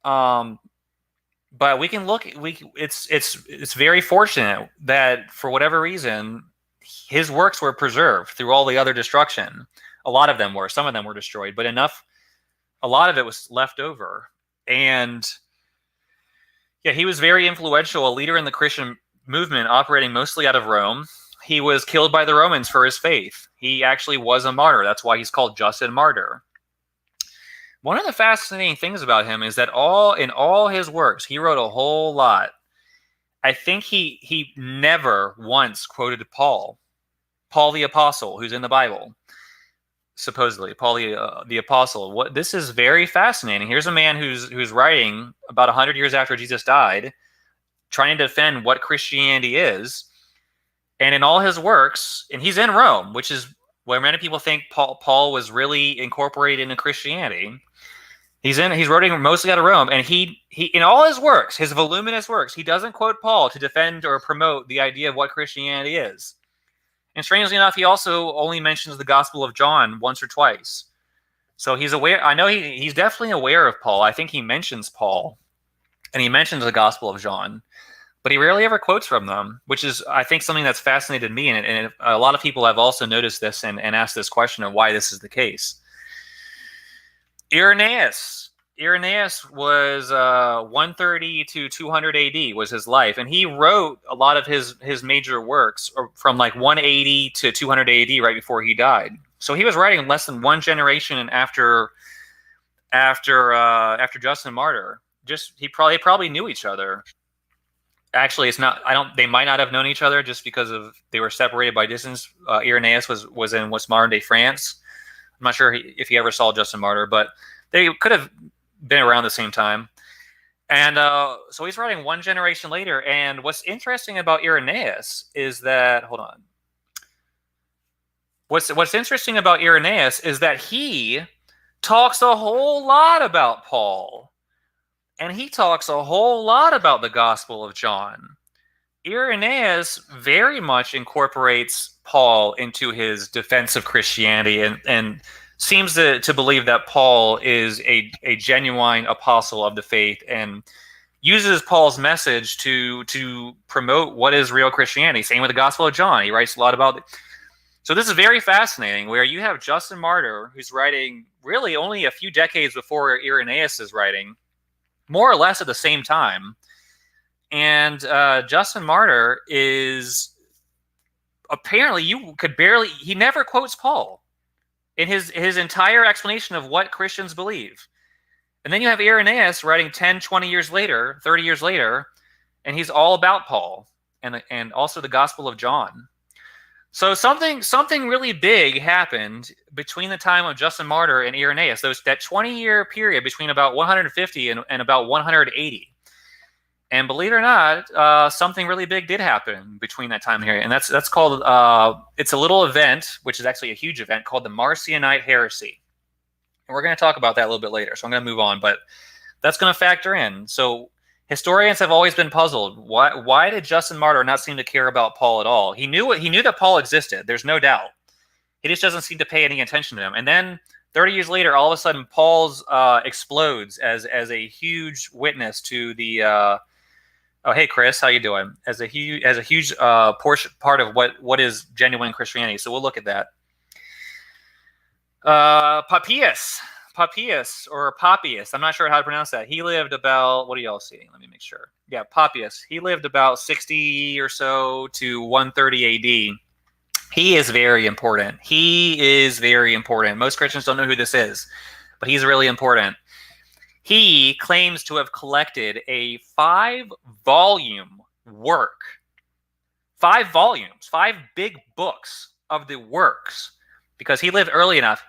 But we can look. It's very fortunate that for whatever reason, his works were preserved through all the other destruction. A lot of them were. Some of them were destroyed, but enough. A lot of it was left over. And yeah, he was very influential, a leader in the Christian movement, operating mostly out of Rome. He was killed by the Romans for his faith. He actually was a martyr. That's why he's called Justin Martyr. One of the fascinating things about him is that in all his works, he wrote a whole lot. I think he never once quoted Paul the Apostle, who's in the Bible, supposedly Paul the Apostle. This is very fascinating. Here's a man who's writing about 100 years after Jesus died, trying to defend what Christianity is. And in all his works, and he's in Rome, which is where many people think Paul was really incorporated into Christianity. He's writing mostly out of Rome, and he in all his works, his voluminous works, he doesn't quote Paul to defend or promote the idea of what Christianity is. And strangely enough, he also only mentions the Gospel of John once or twice. So he's aware. I know he's definitely aware of Paul. I think he mentions Paul, and he mentions the Gospel of John, but he rarely ever quotes from them, which is, I think, something that's fascinated me. And a lot of people have also noticed this and asked this question of why this is the case. Irenaeus was 130 to 200 AD was his life, and he wrote a lot of his major works from like 180 to 200 AD, right before he died. So he was writing less than one generation after Justin Martyr. They probably knew each other. Actually, it's not. They might not have known each other just because they were separated by distance. Irenaeus was in what's modern day France. I'm not sure if he ever saw Justin Martyr, but they could have been around the same time. And so he's writing one generation later. And what's interesting about Irenaeus is that, hold on. What's interesting about Irenaeus is that he talks a whole lot about Paul. And he talks a whole lot about the Gospel of John. Irenaeus very much incorporates Paul into his defense of Christianity and seems to believe that Paul is a genuine apostle of the faith and uses Paul's message to promote what is real Christianity. Same with the Gospel of John. He writes a lot about it. So this is very fascinating, where you have Justin Martyr, who's writing really only a few decades before Irenaeus is writing, more or less at the same time. And Justin Martyr is apparently, he never quotes Paul in his entire explanation of what Christians believe. And then you have Irenaeus writing 10, 20 years later, 30 years later, and he's all about Paul and also the Gospel of John. So something really big happened between the time of Justin Martyr and Irenaeus, that 20-year period between about 150 and about 180. And believe it or not, something really big did happen between that time period. And that's called, it's a little event, which is actually a huge event, called the Marcionite heresy. And we're going to talk about that a little bit later, so I'm going to move on. But that's going to factor in. So historians have always been puzzled. Why did Justin Martyr not seem to care about Paul at all? He knew that Paul existed. There's no doubt. He just doesn't seem to pay any attention to him. And then 30 years later, all of a sudden, Paul's explodes as a huge witness to the. Oh, hey Chris, how you doing? As a huge part of what is genuine Christianity. So we'll look at that. Papias or Papias. I'm not sure how to pronounce that. He lived about, what are y'all seeing? Let me make sure. Yeah, Papias. He lived about 60 or so to 130 AD. He is very important. Most Christians don't know who this is, but he's really important. He claims to have collected a 5-volume work. 5 volumes, 5 big books of the works, because he lived early enough,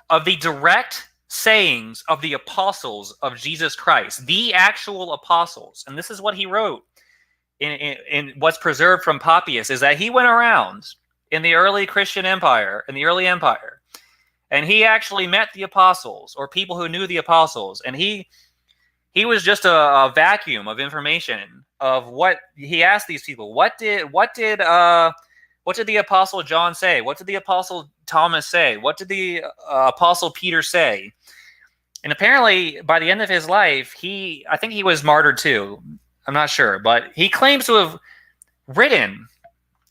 of the direct sayings of the apostles of Jesus Christ, the actual apostles. And this is what he wrote in what's preserved from Papias, is that he went around in the early Christian empire, and he actually met the apostles or people who knew the apostles. And he was just a vacuum of information of what he asked these people. What did the apostle John say? What did the apostle Thomas say? What did the apostle Peter say? And apparently, by the end of his life, I think he was martyred too. I'm not sure, but he claims to have written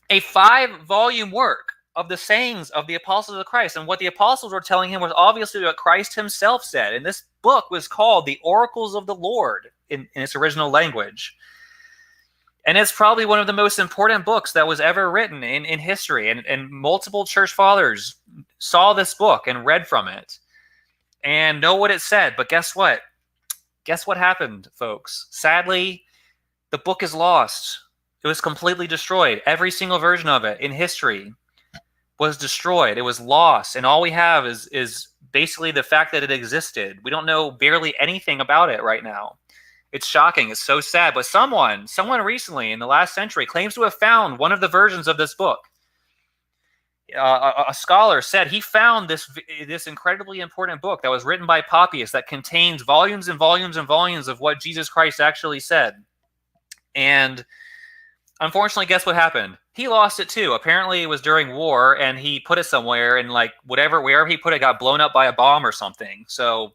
a 5-volume work of the sayings of the apostles of Christ. And what the apostles were telling him was obviously what Christ himself said. And this book was called The Oracles of the Lord in its original language. And it's probably one of the most important books that was ever written in history. And multiple church fathers saw this book and read from it and know what it said. But guess what? Guess what happened, folks? Sadly, the book is lost. It was completely destroyed. Every single version of it in history was destroyed. It was lost. And all we have is basically the fact that it existed. We don't know barely anything about it right now. It's shocking. It's so sad. But someone recently in the last century claims to have found one of the versions of this book. a scholar said he found this incredibly important book that was written by Papias that contains volumes and volumes and volumes of what Jesus Christ actually said. And unfortunately, guess what happened? He lost it too. Apparently, it was during war, and he put it somewhere, and like wherever he put it got blown up by a bomb or something. So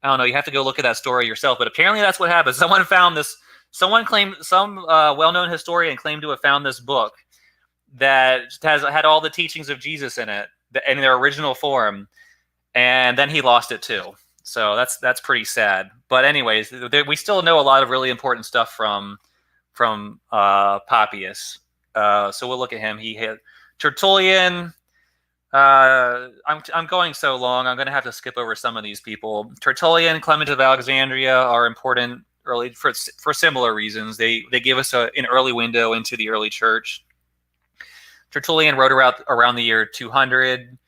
I don't know. You have to go look at that story yourself. But apparently, that's what happened. Someone found this. Someone claimed, some well-known historian claimed to have found this book that had all the teachings of Jesus in it in their original form, and then he lost it too. So that's pretty sad. But anyways, we still know a lot of really important stuff from Papias. So we'll look at him. He had Tertullian. I'm going so long. I'm going to have to skip over some of these people. Tertullian, Clement of Alexandria are important early for similar reasons. They give us an early window into the early church. Tertullian wrote around the year 200.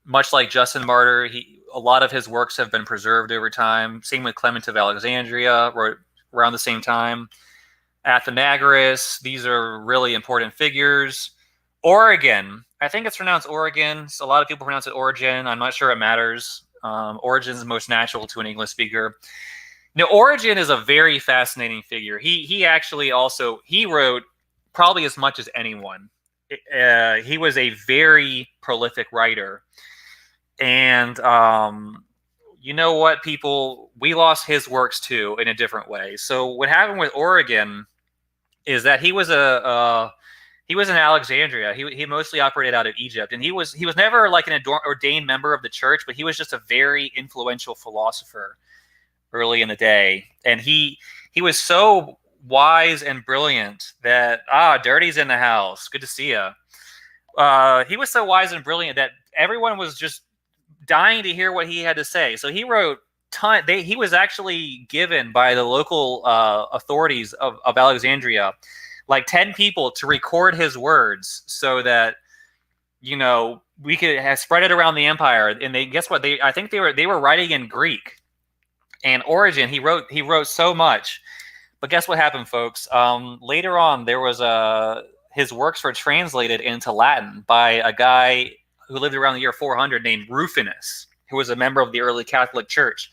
Much like Justin Martyr, a lot of his works have been preserved over time. Same with Clement of Alexandria, wrote around the same time. Athenagoras, these are really important figures. Origen, I think it's pronounced Oregon. So a lot of people pronounce it Origen. I'm not sure it matters. Origen is the most natural to an English speaker. Now, Origen is a very fascinating figure. He actually also, he wrote probably as much as anyone. He was a very prolific writer. And you know what, people, we lost his works too in a different way. So what happened with Origen is that he was in Alexandria. He mostly operated out of Egypt, and he was never like an ordained member of the church, but he was just a very influential philosopher early in the day. And he was so wise and brilliant that Dirty's in the house. Good to see you. He was so wise and brilliant that everyone was just dying to hear what he had to say. So he wrote he was actually given by the local authorities of Alexandria like 10 people to record his words so that, you know, we could have spread it around the empire. And guess what? I think they were writing in Greek. And Origen, he wrote so much. But guess what happened, folks? Later on, there was his works were translated into Latin by a guy who lived around the year 400 named Rufinus, who was a member of the early Catholic Church.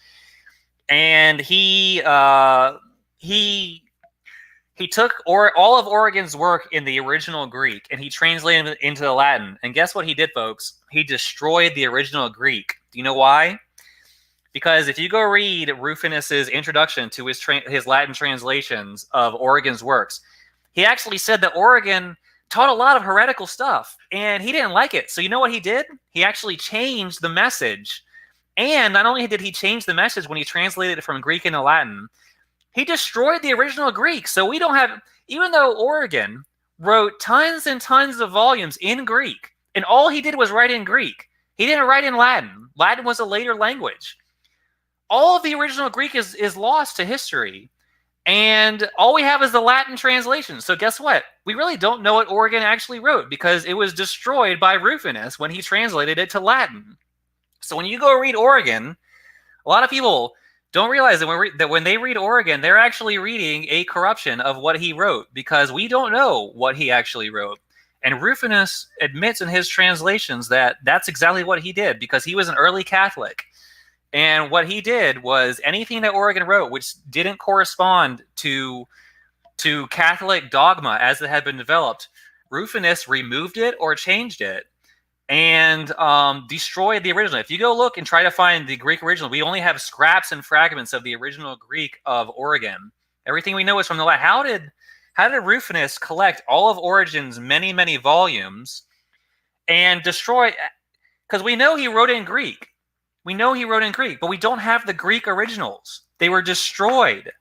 And he took all of Origen's work in the original Greek and he translated it into the Latin. And guess what he did, folks? He destroyed the original Greek. Do you know why? Because if you go read Rufinus's introduction to his Latin translations of Origen's works, he actually said that Origen taught a lot of heretical stuff, and he didn't like it. So you know what he did? He actually changed the message. And not only did he change the message when he translated it from Greek into Latin, he destroyed the original Greek. So we don't have, even though Origen wrote tons and tons of volumes in Greek, and all he did was write in Greek. He didn't write in Latin. Latin was a later language. All of the original Greek is lost to history. And all we have is the Latin translation. So guess what? We really don't know what Origen actually wrote because it was destroyed by Rufinus when he translated it to Latin. So when you go read Origen, a lot of people don't realize that when they read Origen, they're actually reading a corruption of what he wrote because we don't know what he actually wrote. And Rufinus admits in his translations that that's exactly what he did because he was an early Catholic. And what he did was anything that Origen wrote, which didn't correspond to Catholic dogma as it had been developed, Rufinus removed it or changed it and destroyed the original. If you go look and try to find the Greek original, we only have scraps and fragments of the original Greek of Origen. Everything we know is from the Latin. How did Rufinus collect all of Origen's many, many volumes and destroy? Because we know he wrote in Greek. We know he wrote in Greek, but we don't have the Greek originals. They were destroyed.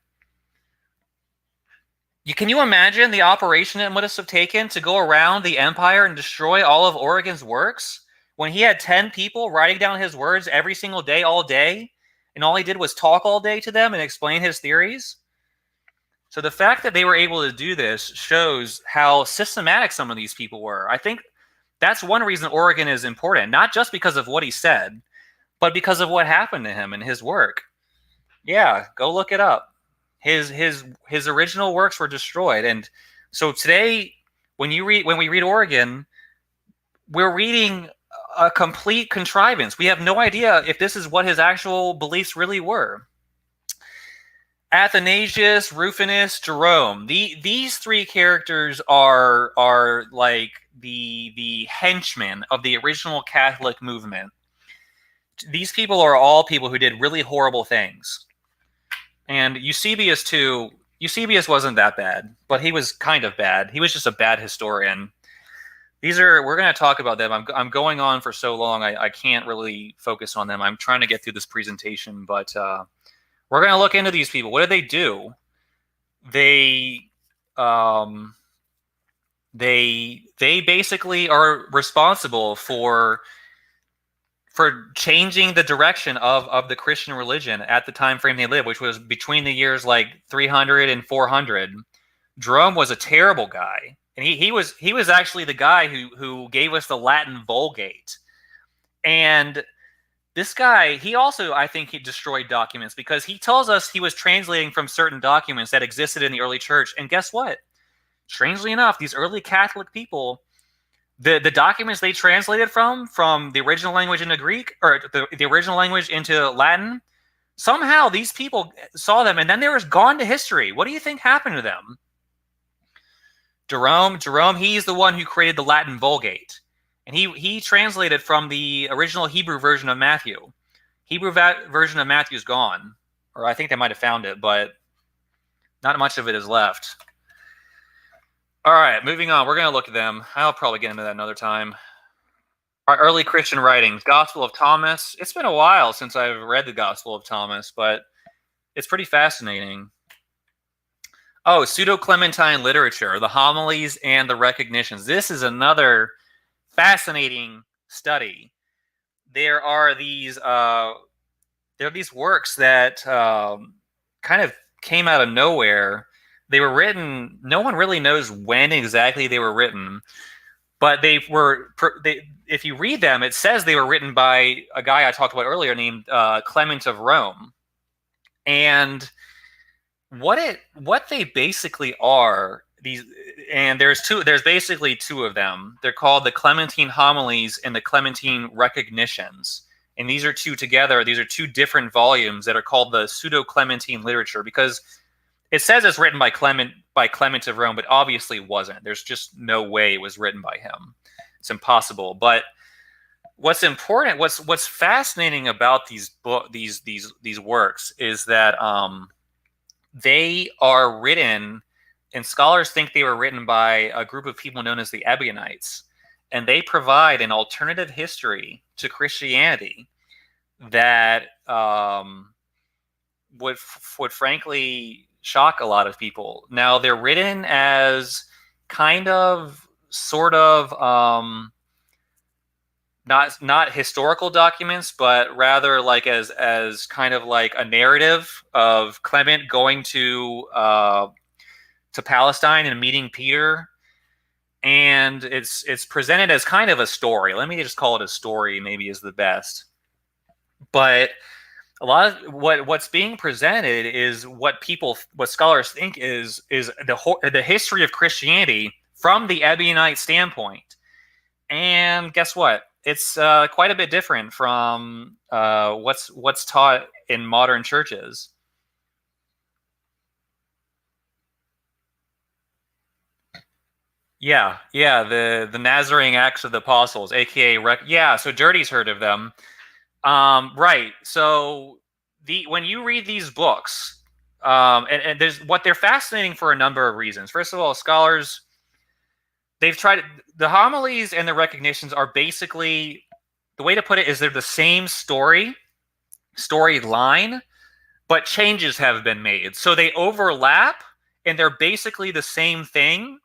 Can you imagine the operation it must have taken to go around the empire and destroy all of Origen's works when he had 10 people writing down his words every single day, all day, and all he did was talk all day to them and explain his theories? So the fact that they were able to do this shows how systematic some of these people were. I think that's one reason Origen is important, not just because of what he said, but because of what happened to him and his work. Yeah, go look it up. His original works were destroyed. And so today, when we read Origen, we're reading a complete contrivance. We have no idea if this is what his actual beliefs really were. Athanasius, Rufinus, Jerome. These three characters are like the henchmen of the original Catholic movement. These people are all people who did really horrible things. And Eusebius too. Eusebius wasn't that bad, but he was kind of bad. He was just a bad historian. We're going to talk about them. I'm going on for so long, I can't really focus on them. I'm trying to get through this presentation, but we're going to look into these people. What did they do? They basically are responsible for changing the direction of the Christian religion at the time frame they lived, which was between the years like 300 and 400. Jerome was a terrible guy, and he was actually the guy who gave us the Latin Vulgate. And this guy, he also, I think, he destroyed documents because he tells us he was translating from certain documents that existed in the early church. And guess what? Strangely enough, these early Catholic people, the documents they translated from the original language into Greek, or the original language into Latin, somehow these people saw them and then they were gone to history. What do you think happened to them? Jerome, he's the one who created the Latin Vulgate. And he translated from the original Hebrew version of Matthew. Hebrew version of Matthew is gone. Or I think they might have found it, but not much of it is left. All right, moving on. We're going to look at them. I'll probably get into that another time. All right, early Christian writings. Gospel of Thomas. It's been a while since I've read the Gospel of Thomas, but it's pretty fascinating. Oh, Pseudo-Clementine literature, the homilies and the recognitions. This is another fascinating study. There are these works that kind of came out of nowhere. They were written. No one really knows when exactly they were written, but if you read them, it says they were written by a guy I talked about earlier named Clement of Rome. And what they basically are, there's basically two of them. They're called the Clementine Homilies and the Clementine Recognitions. And these are two together. These are two different volumes that are called the Pseudo-Clementine literature, because it says it's written by Clement of Rome, but obviously it wasn't. There's just no way it was written by him. It's impossible. But what's important, what's fascinating about these works is that they are written, and scholars think they were written by a group of people known as the Ebionites, and they provide an alternative history to Christianity that would frankly shock a lot of people. Now, they're written as kind of, sort of, not historical documents, but rather like as kind of like a narrative of Clement going to Palestine and meeting Peter, and it's presented as kind of a story. Let me just call it a story. Maybe is the best, but a lot of what's being presented is what scholars think is the history of Christianity from the Ebionite standpoint. And guess what? It's quite a bit different from what's taught in modern churches. Yeah, the Nazarene Acts of the Apostles, aka so Dirty's heard of them. Right. So when you read these books, and they're fascinating for a number of reasons. First of all, scholars, they've tried the homilies and the recognitions are basically, the way to put it is they're the same storyline, but changes have been made. So they overlap and they're basically the same thing,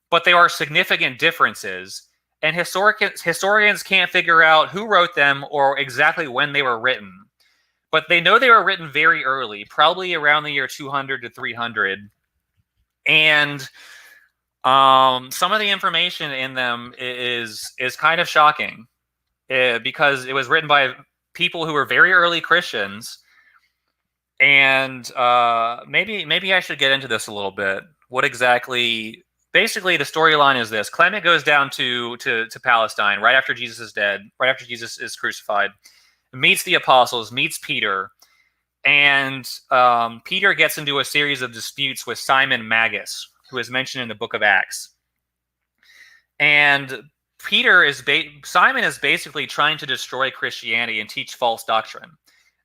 but there are significant differences. And historians can't figure out who wrote them or exactly when they were written. But they know they were written very early, probably around the year 200 to 300. And some of the information in them is kind of shocking because it was written by people who were very early Christians. And maybe I should get into this a little bit. What exactly basically the storyline is this: Clement goes down to Palestine right after Jesus is dead, right after Jesus is crucified, meets the apostles, meets Peter, and Peter gets into a series of disputes with Simon Magus, who is mentioned in the book of Acts. And Simon is basically trying to destroy Christianity and teach false doctrine.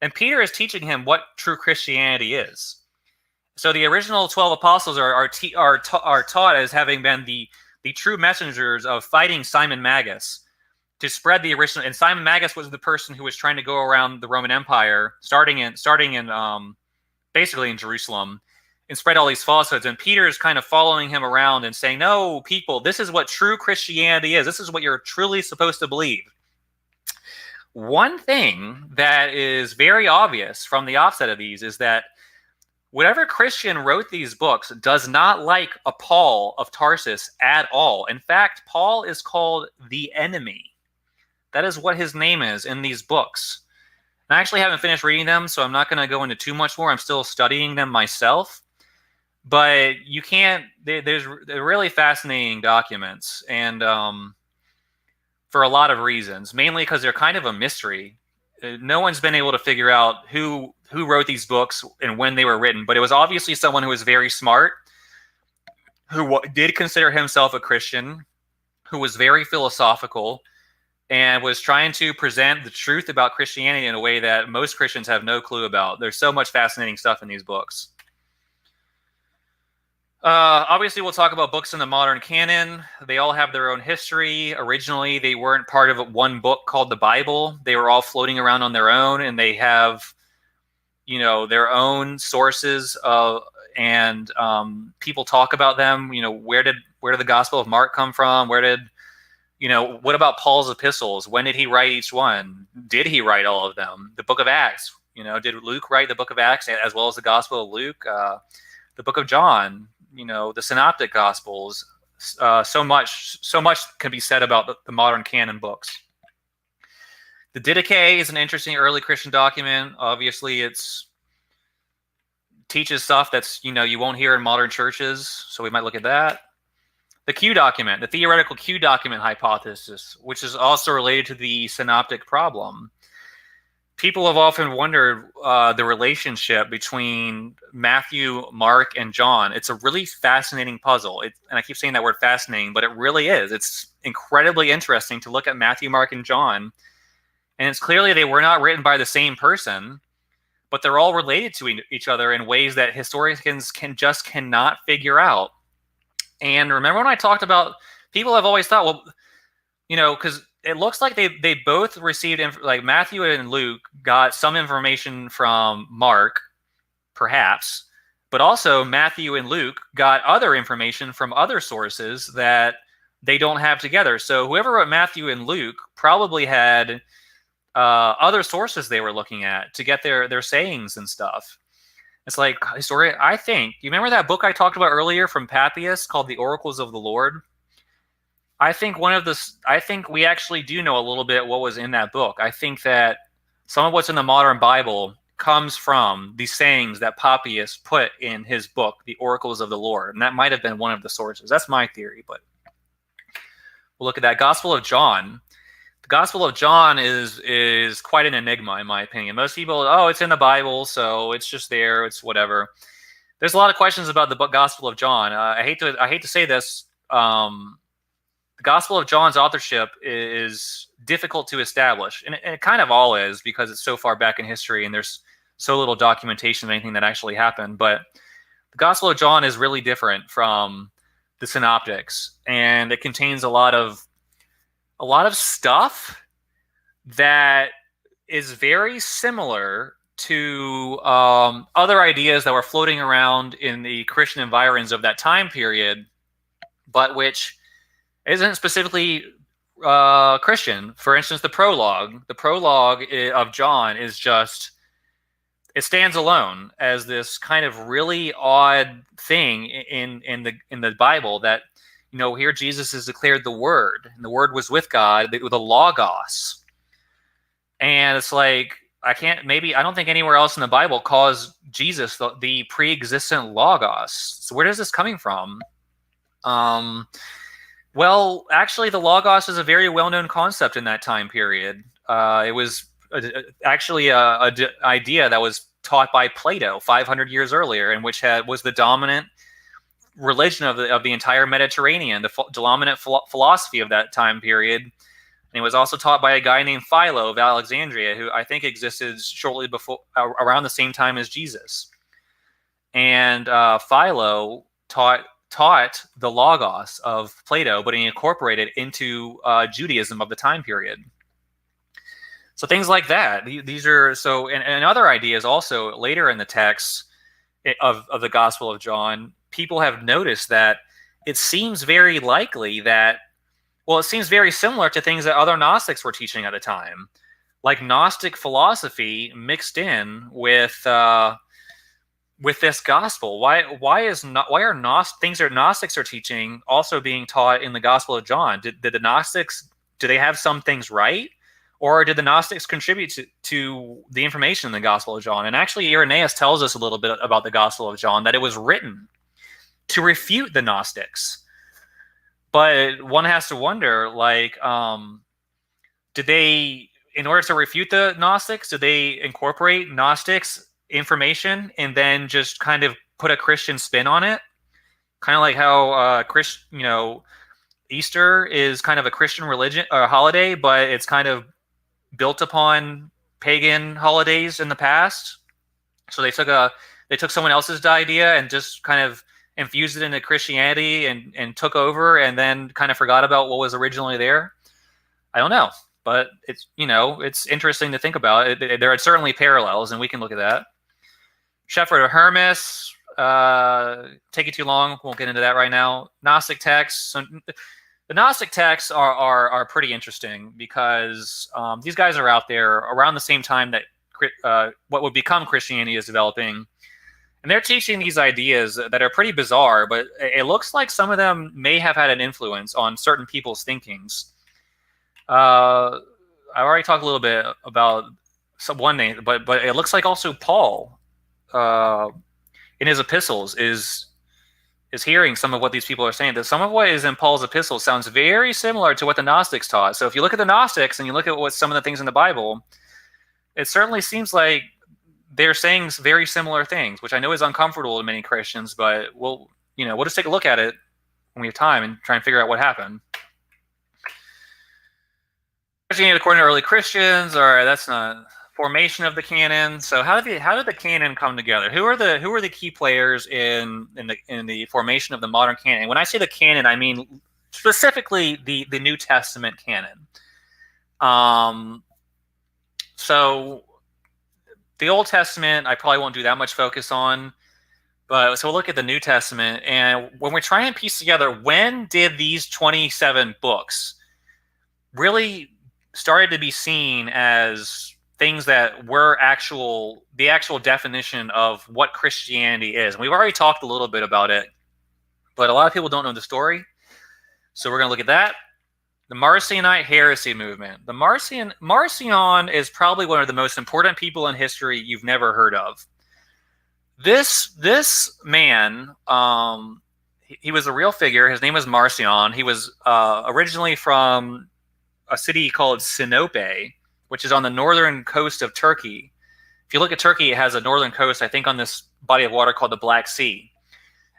And Peter is teaching him what true Christianity is. So the original 12 apostles are taught as having been the true messengers of fighting Simon Magus to spread the original. And Simon Magus was the person who was trying to go around the Roman Empire, starting in basically in Jerusalem, and spread all these falsehoods. And Peter is kind of following him around and saying, no, people, this is what true Christianity is. This is what you're truly supposed to believe. One thing that is very obvious from the offset of these is that whatever Christian wrote these books does not like a Paul of Tarsus at all. In fact, Paul is called the enemy. That is what his name is in these books. I actually haven't finished reading them, so I'm not going to go into too much more. I'm still studying them myself. But you can't, they're really fascinating documents, and for a lot of reasons, mainly because they're kind of a mystery. No one's been able to figure out who wrote these books and when they were written, but it was obviously someone who was very smart, who did consider himself a Christian, who was very philosophical, and was trying to present the truth about Christianity in a way that most Christians have no clue about. There's so much fascinating stuff in these books. Obviously, we'll talk about books in the modern canon. They all have their own history. Originally, they weren't part of one book called the Bible. They were all floating around on their own, and they have, their own sources and people talk about them. Where did the Gospel of Mark come from? What about Paul's epistles? When did he write each one? Did he write all of them? The book of Acts, did Luke write the book of Acts as well as the Gospel of Luke? The book of John, the synoptic gospels. So much can be said about the modern canon books. The Didache is an interesting early Christian document. Obviously, teaches stuff that's, you won't hear in modern churches. So we might look at that. The Q document, the theoretical Q document hypothesis, which is also related to the synoptic problem. People have often wondered the relationship between Matthew, Mark, and John. It's a really fascinating puzzle. And I keep saying that word fascinating, but it really is. It's incredibly interesting to look at Matthew, Mark, and John. And it's clearly they were not written by the same person, but they're all related to each other in ways that historians cannot figure out. And remember when I talked about, people have always thought, well, because it looks like they both received, like Matthew and Luke got some information from Mark, perhaps, but also Matthew and Luke got other information from other sources that they don't have together. So whoever wrote Matthew and Luke probably had other sources they were looking at to get their sayings and stuff. It's like, historian, I think, you remember that book I talked about earlier from Papias called The Oracles of the Lord? I think we actually do know a little bit what was in that book. I think that some of what's in the modern Bible comes from the sayings that Papias put in his book, The Oracles of the Lord. And that might have been one of the sources. That's my theory, but we'll look at that. Gospel of John. The Gospel of John is quite an enigma, in my opinion. Most people, it's in the Bible, so it's just there, it's whatever. There's a lot of questions about the book Gospel of John. I hate to say this. The Gospel of John's authorship is difficult to establish, and it kind of all is because it's so far back in history and there's so little documentation of anything that actually happened. But the Gospel of John is really different from the Synoptics, and it contains a lot of stuff that is very similar to other ideas that were floating around in the Christian environs of that time period, but which isn't specifically Christian. For instance, the prologue of John is just, it stands alone as this kind of really odd thing in the Bible that, here Jesus is declared the Word, and the Word was with God, with the Logos. And it's like, I don't think anywhere else in the Bible calls Jesus the pre-existent Logos. So where is this coming from? Um, well, actually, the Logos is a very well-known concept in that time period. It was actually a idea that was taught by Plato 500 years earlier, and which was the dominant religion of the entire Mediterranean, the dominant philosophy of that time period. And it was also taught by a guy named Philo of Alexandria, who I think existed shortly before, around the same time as Jesus. And Philo taught the Logos of Plato, but he incorporated into Judaism of the time period. So things like that. These are so, and other ideas also later in the text of the Gospel of John. People have noticed that it seems very likely that, well, it seems very similar to things that other Gnostics were teaching at the time, like Gnostic philosophy mixed in with this gospel. Why are things that Gnostics are teaching also being taught in the Gospel of John? Did the Gnostics, do they have some things right? Or did the Gnostics contribute to the information in the Gospel of John? And actually, Irenaeus tells us a little bit about the Gospel of John, that it was written to refute the Gnostics. But one has to wonder, like, did they, in order to refute the Gnostics, did they incorporate Gnostics information and then just kind of put a Christian spin on it? Kind of like how Easter is kind of a Christian religion holiday, but it's kind of built upon pagan holidays in the past. So they took someone else's idea and just kind of infused it into Christianity and took over, and then kind of forgot about what was originally there. I don't know, but it's interesting to think about. There are certainly parallels, and we can look at that. Shepherd of Hermas, take it too long. Won't get into that right now. Gnostic texts. So the Gnostic texts are pretty interesting because these guys are out there around the same time that what would become Christianity is developing. And they're teaching these ideas that are pretty bizarre, but it looks like some of them may have had an influence on certain people's thinkings. I already talked a little bit about one name, but it looks like also Paul, in his epistles, is hearing some of what these people are saying. That some of what is in Paul's epistles sounds very similar to what the Gnostics taught. So if you look at the Gnostics and you look at what some of the things in the Bible, it certainly seems like they're saying very similar things, which I know is uncomfortable to many Christians, but we'll just take a look at it when we have time and try and figure out what happened. Christianity according to early Christians, or that's not formation of the canon. So how did the canon come together? Who are the key players in the formation of the modern canon? When I say the canon, I mean specifically the New Testament canon. So the Old Testament, I probably won't do that much focus on, but so we'll look at the New Testament, and when we try and piece together when did these 27 books really started to be seen as things that were the actual definition of what Christianity is. And we've already talked a little bit about it, but a lot of people don't know the story. So we're going to look at that. The Marcionite heresy movement. The Marcion is probably one of the most important people in history you've never heard of. This man, he was a real figure. His name was Marcion. He was originally from a city called Sinope, which is on the northern coast of Turkey. If you look at Turkey, it has a northern coast, I think, on this body of water called the Black Sea.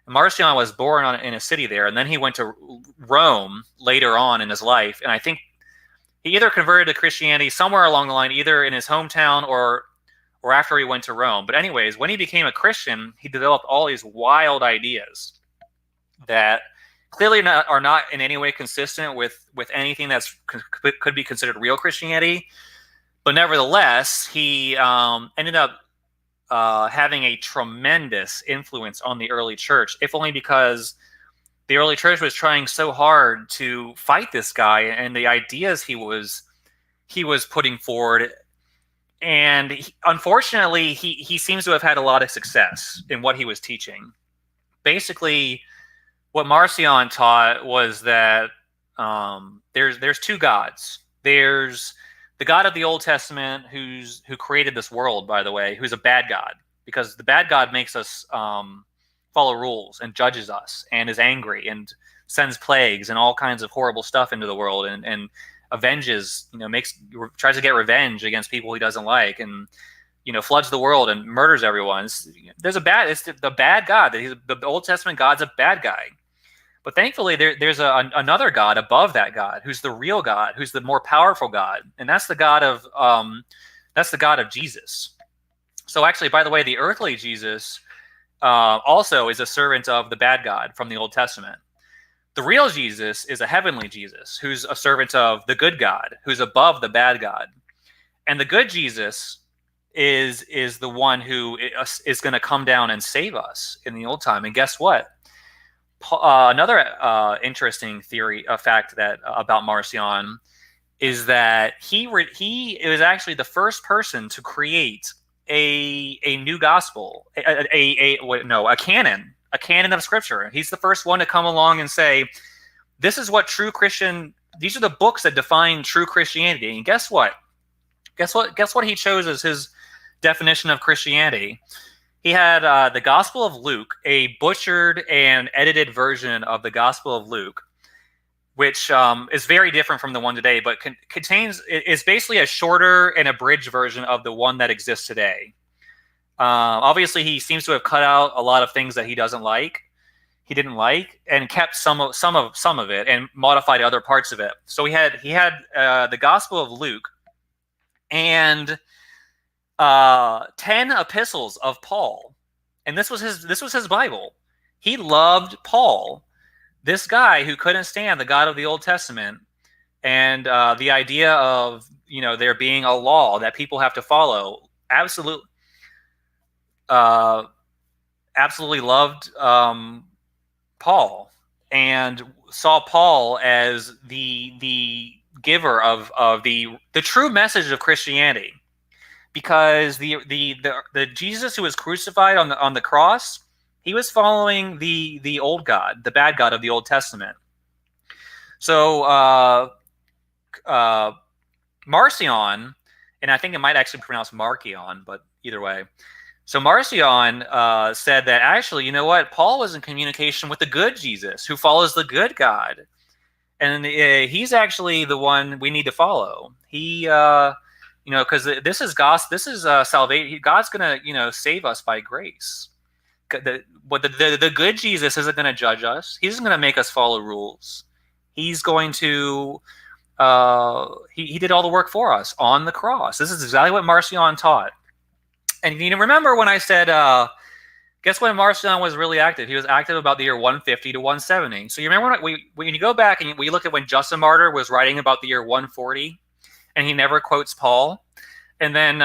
Marcion was born in a city there, and then he went to Rome later on in his life. And I think he either converted to Christianity somewhere along the line, either in his hometown or after he went to Rome. But anyways, when he became a Christian, he developed all these wild ideas that clearly are not in any way consistent with anything that's could be considered real Christianity. But nevertheless, he ended up having a tremendous influence on the early church, if only because the early church was trying so hard to fight this guy and the ideas he was putting forward. And unfortunately, he seems to have had a lot of success in what he was teaching. Basically, what Marcion taught was that there's two gods. There's the God of the Old Testament, who created this world, by the way, who's a bad God, because the bad God makes us fall follow rules and judges us and is angry and sends plagues and all kinds of horrible stuff into the world and avenges, tries to get revenge against people he doesn't like, and floods the world and murders everyone. It's the bad God. The Old Testament God's a bad guy. But thankfully, there's another God above that God, who's the real God, who's the more powerful God, and that's the God of Jesus. So actually, by the way, the earthly Jesus also is a servant of the bad God from the Old Testament. The real Jesus is a heavenly Jesus, who's a servant of the good God, who's above the bad God, and the good Jesus is the one who is going to come down and save us in the old time. And guess what? Another interesting fact that about Marcion is that he was actually the first person to create a new gospel, a canon of scripture. He's the first one to come along and say, this is what true Christian, these are the books that define true Christianity. And guess what? Guess what he chose as his definition of Christianity? He had the Gospel of Luke, a butchered and edited version of the Gospel of Luke, which is very different from the one today, but is basically a shorter and abridged version of the one that exists today. Obviously, he seems to have cut out a lot of things that he didn't like, and kept some of it and modified other parts of it. So he had the Gospel of Luke and 10 epistles of Paul, and this was his Bible. He loved Paul, this guy who couldn't stand the God of the Old Testament and the idea of there being a law that people have to follow. Absolutely loved Paul and saw Paul as the giver of the true message of Christianity. Because the Jesus who was crucified on the cross, he was following the old God, the bad God of the Old Testament. So Marcion, and I think it might actually pronounce Marcion, but either way. So Marcion said that actually, you know what? Paul was in communication with the good Jesus, who follows the good God, and he's actually the one we need to follow. He because this is gospel. This is salvation. God's gonna, save us by grace. The good Jesus isn't gonna judge us. He isn't gonna make us follow rules. He's going to. He did all the work for us on the cross. This is exactly what Marcion taught. And remember when I said, guess when Marcion was really active? He was active about the year 150 to 170. So you remember when you go back and we look at when Justin Martyr was writing about the year 140, and he never quotes Paul. And then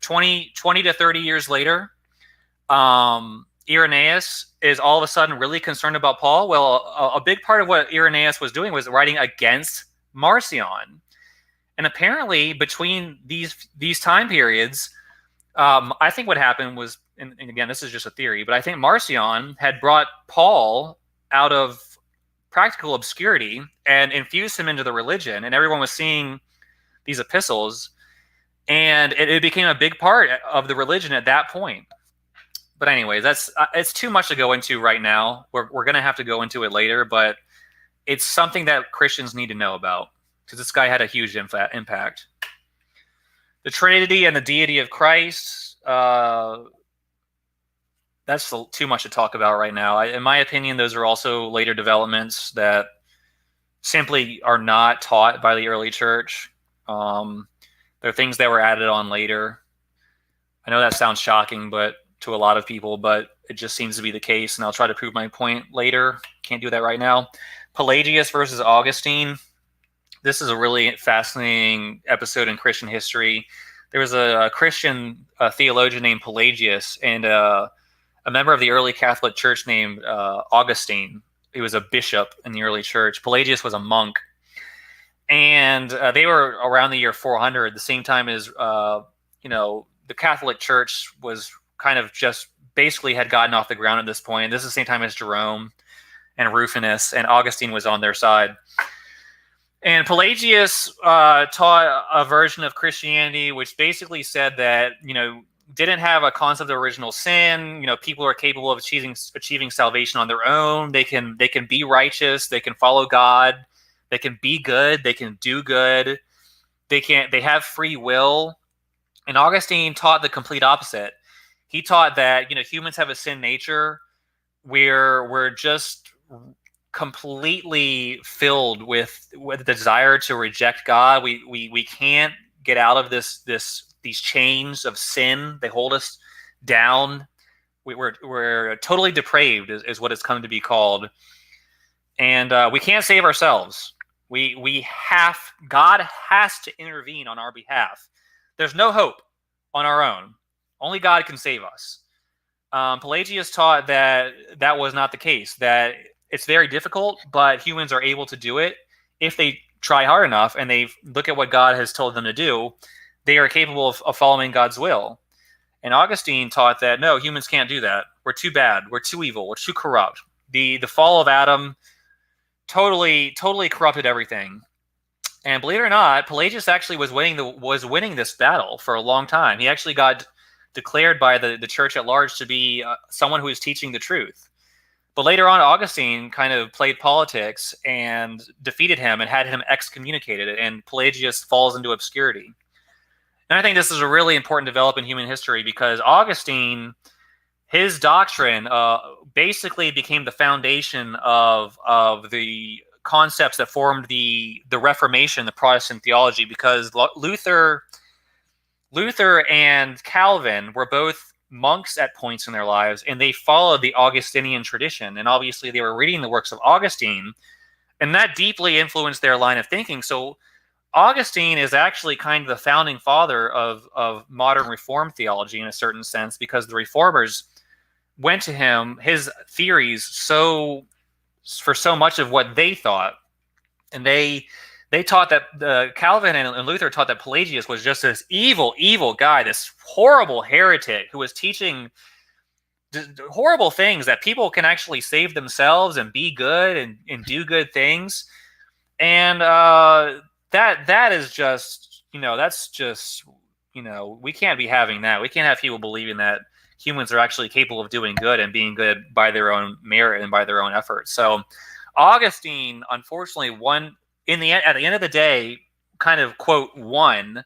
20 to 30 years later, Irenaeus is all of a sudden really concerned about Paul. Well, a big part of what Irenaeus was doing was writing against Marcion. And apparently between these time periods, I think what happened was, and again, this is just a theory, but I think Marcion had brought Paul out of practical obscurity and infused him into the religion, and everyone was seeing these epistles, and it became a big part of the religion at that point. But anyways, it's too much to go into right now. We're going to have to go into it later, but it's something that Christians need to know about because this guy had a huge impact. The Trinity and the deity of Christ, that's too much to talk about right now. In my opinion, those are also later developments that simply are not taught by the early church. They're things that were added on later. I know that sounds shocking, but to a lot of people, but it just seems to be the case, and I'll try to prove my point later. Can't do that right now. Pelagius versus Augustine. This is a really fascinating episode in Christian history. There was a Christian theologian named Pelagius and a member of the early Catholic Church named Augustine. He was a bishop in the early church. Pelagius was a monk. And they were around the year 400, the same time as, the Catholic Church was kind of just basically had gotten off the ground at this point. This is the same time as Jerome and Rufinus, and Augustine was on their side. And Pelagius taught a version of Christianity which basically said that, didn't have a concept of original sin. People are capable of achieving salvation on their own. They can be righteous. They can follow God. They can be good. They can do good. They have free will. And Augustine taught the complete opposite. He taught that humans have a sin nature where we're just completely filled with the desire to reject God. We can't get out of these chains of sin. They hold us down. We're totally depraved, is what it's come to be called, and we can't save ourselves. God has to intervene on our behalf. There's no hope on our own. Only God can save us. Pelagius taught that was not the case, that it's very difficult, but humans are able to do it if they try hard enough and they look at what God has told them to do. They are capable of following God's will. And Augustine taught that no, humans can't do that. We're too bad. We're too evil. We're too corrupt. The fall of Adam totally corrupted everything. And believe it or not, Pelagius actually was winning this battle for a long time. He actually got declared by the church at large to be someone who is teaching the truth. But later on, Augustine kind of played politics and defeated him and had him excommunicated, and Pelagius falls into obscurity. And I think this is a really important development in human history because Augustine, his doctrine basically became the foundation of the concepts that formed the Reformation, the Protestant theology, because Luther and Calvin were both monks at points in their lives, and they followed the Augustinian tradition. And obviously they were reading the works of Augustine, and that deeply influenced their line of thinking. So Augustine is actually kind of the founding father of modern Reformed theology in a certain sense, because the Reformers went to him, his theories, for so much of what they thought. And they taught that Calvin and Luther taught that Pelagius was just this evil guy, this horrible heretic who was teaching horrible things, that people can actually save themselves and be good and do good things. And that is just, that's just, we can't be having that. We can't have people believing that humans are actually capable of doing good and being good by their own merit and by their own efforts. So Augustine, unfortunately, won at the end of the day, kind of, quote, won,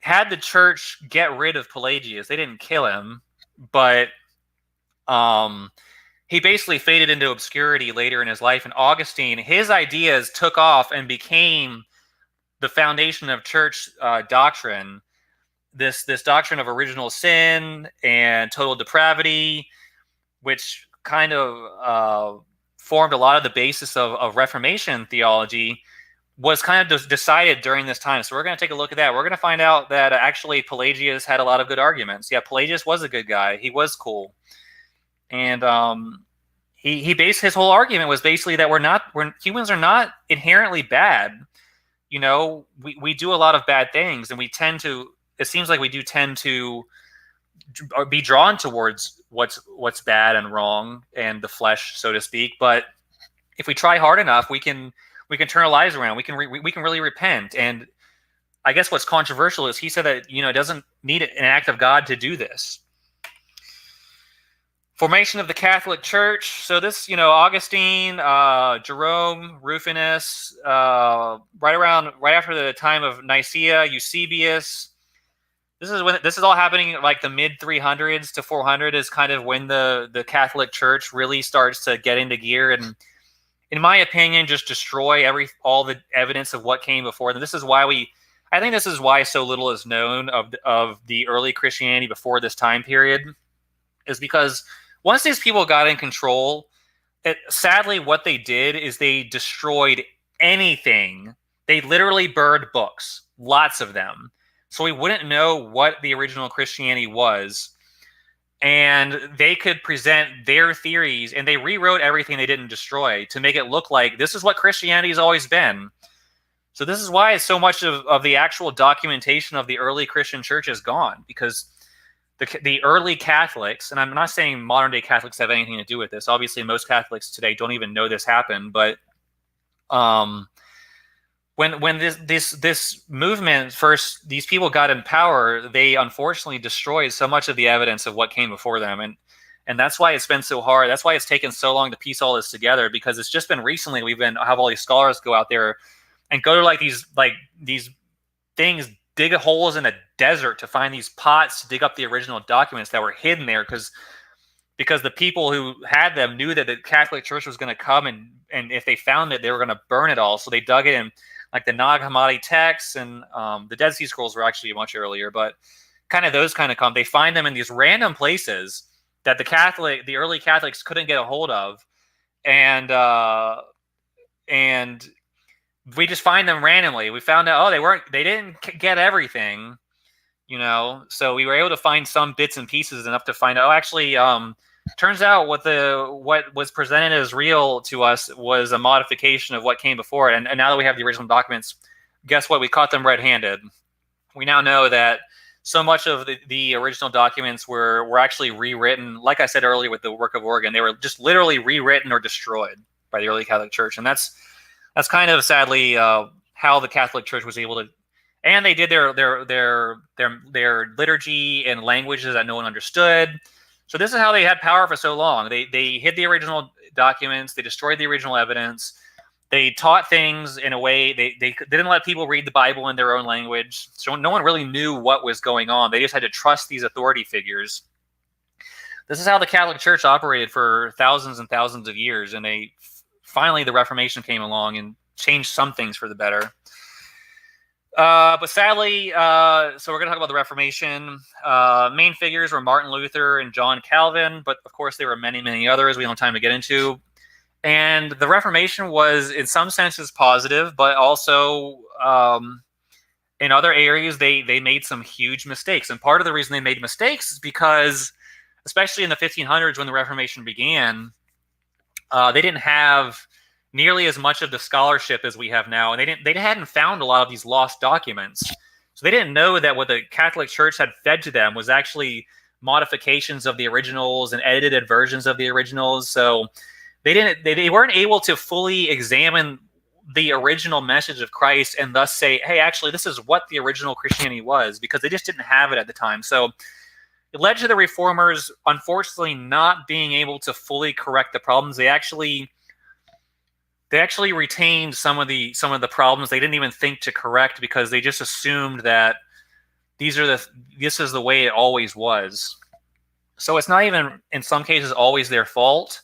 had the church get rid of Pelagius. They didn't kill him, but he basically faded into obscurity later in his life. And Augustine, his ideas took off and became the foundation of church doctrine. This doctrine of original sin and total depravity, which kind of formed a lot of the basis of Reformation theology, was kind of decided during this time. So we're going to take a look at that. We're going to find out that actually Pelagius had a lot of good arguments. Yeah, Pelagius was a good guy. He was cool. And he based his whole argument was basically that humans are not inherently bad. We do a lot of bad things, and it seems like we do tend to be drawn towards what's bad and wrong and the flesh, so to speak. But if we try hard enough, we can turn our lives around. We can really repent. And I guess what's controversial is he said that it doesn't need an act of God to do this. Formation of the Catholic Church. So this, Augustine, Jerome, Rufinus, right after the time of Nicaea, Eusebius. This is all happening like the mid 300s to 400 is kind of when the Catholic Church really starts to get into gear and, in my opinion, just destroy all the evidence of what came before them. I think this is why so little is known of the early Christianity before this time period, is because once these people got in control, sadly what they did is they destroyed anything. They literally burned books, lots of them. So we wouldn't know what the original Christianity was, and they could present their theories, and they rewrote everything they didn't destroy to make it look like this is what Christianity has always been. So this is why so much of the actual documentation of the early Christian church is gone, because the early Catholics, and I'm not saying modern day Catholics have anything to do with this. Obviously, most Catholics today don't even know this happened, but when this movement first, these people got in power, they unfortunately destroyed so much of the evidence of what came before them, and that's why it's been so hard. That's why it's taken so long to piece all this together, because it's just been recently we've been have all these scholars go out there and go to these things, dig holes in a desert to find these pots to dig up the original documents that were hidden there, because the people who had them knew that the Catholic Church was going to come, and if they found it, they were going to burn it all. So they dug it in, like the Nag Hammadi texts, and the Dead Sea Scrolls were actually much earlier, but kind of those kind of come. They find them in these random places that the early Catholics couldn't get a hold of, and we just find them randomly. We found out, they didn't get everything, so we were able to find some bits and pieces enough to find out, actually, turns out what was presented as real to us was a modification of what came before it. And now that we have the original documents, guess what? We caught them red-handed. We now know that so much of the original documents were actually rewritten. Like I said earlier with the work of Oregon, they were just literally rewritten or destroyed by the early Catholic Church. And that's kind of sadly how the Catholic Church was able to. And they did their liturgy in languages that no one understood. So this is how they had power for so long. They hid the original documents. They destroyed the original evidence. They taught things in a way they didn't let people read the Bible in their own language. So no one really knew what was going on. They just had to trust these authority figures. This is how the Catholic Church operated for thousands and thousands of years. And finally the Reformation came along and changed some things for the better. But sadly, so we're going to talk about the Reformation. Main figures were Martin Luther and John Calvin, but of course there were many, many others we don't have time to get into. And the Reformation was, in some senses, positive, but also in other areas they made some huge mistakes. And part of the reason they made mistakes is because, especially in the 1500s when the Reformation began, they didn't have nearly as much of the scholarship as we have now, and they hadn't found a lot of these lost documents, so they didn't know that what the Catholic Church had fed to them was actually modifications of the originals and edited versions of the originals. So they weren't able to fully examine the original message of Christ and thus say, hey, actually this is what the original Christianity was, because they just didn't have it at the time. So it led to the Reformers unfortunately not being able to fully correct the problems. They actually retained some of the problems they didn't even think to correct, because they just assumed that this is the way it always was. So it's not even, in some cases, always their fault,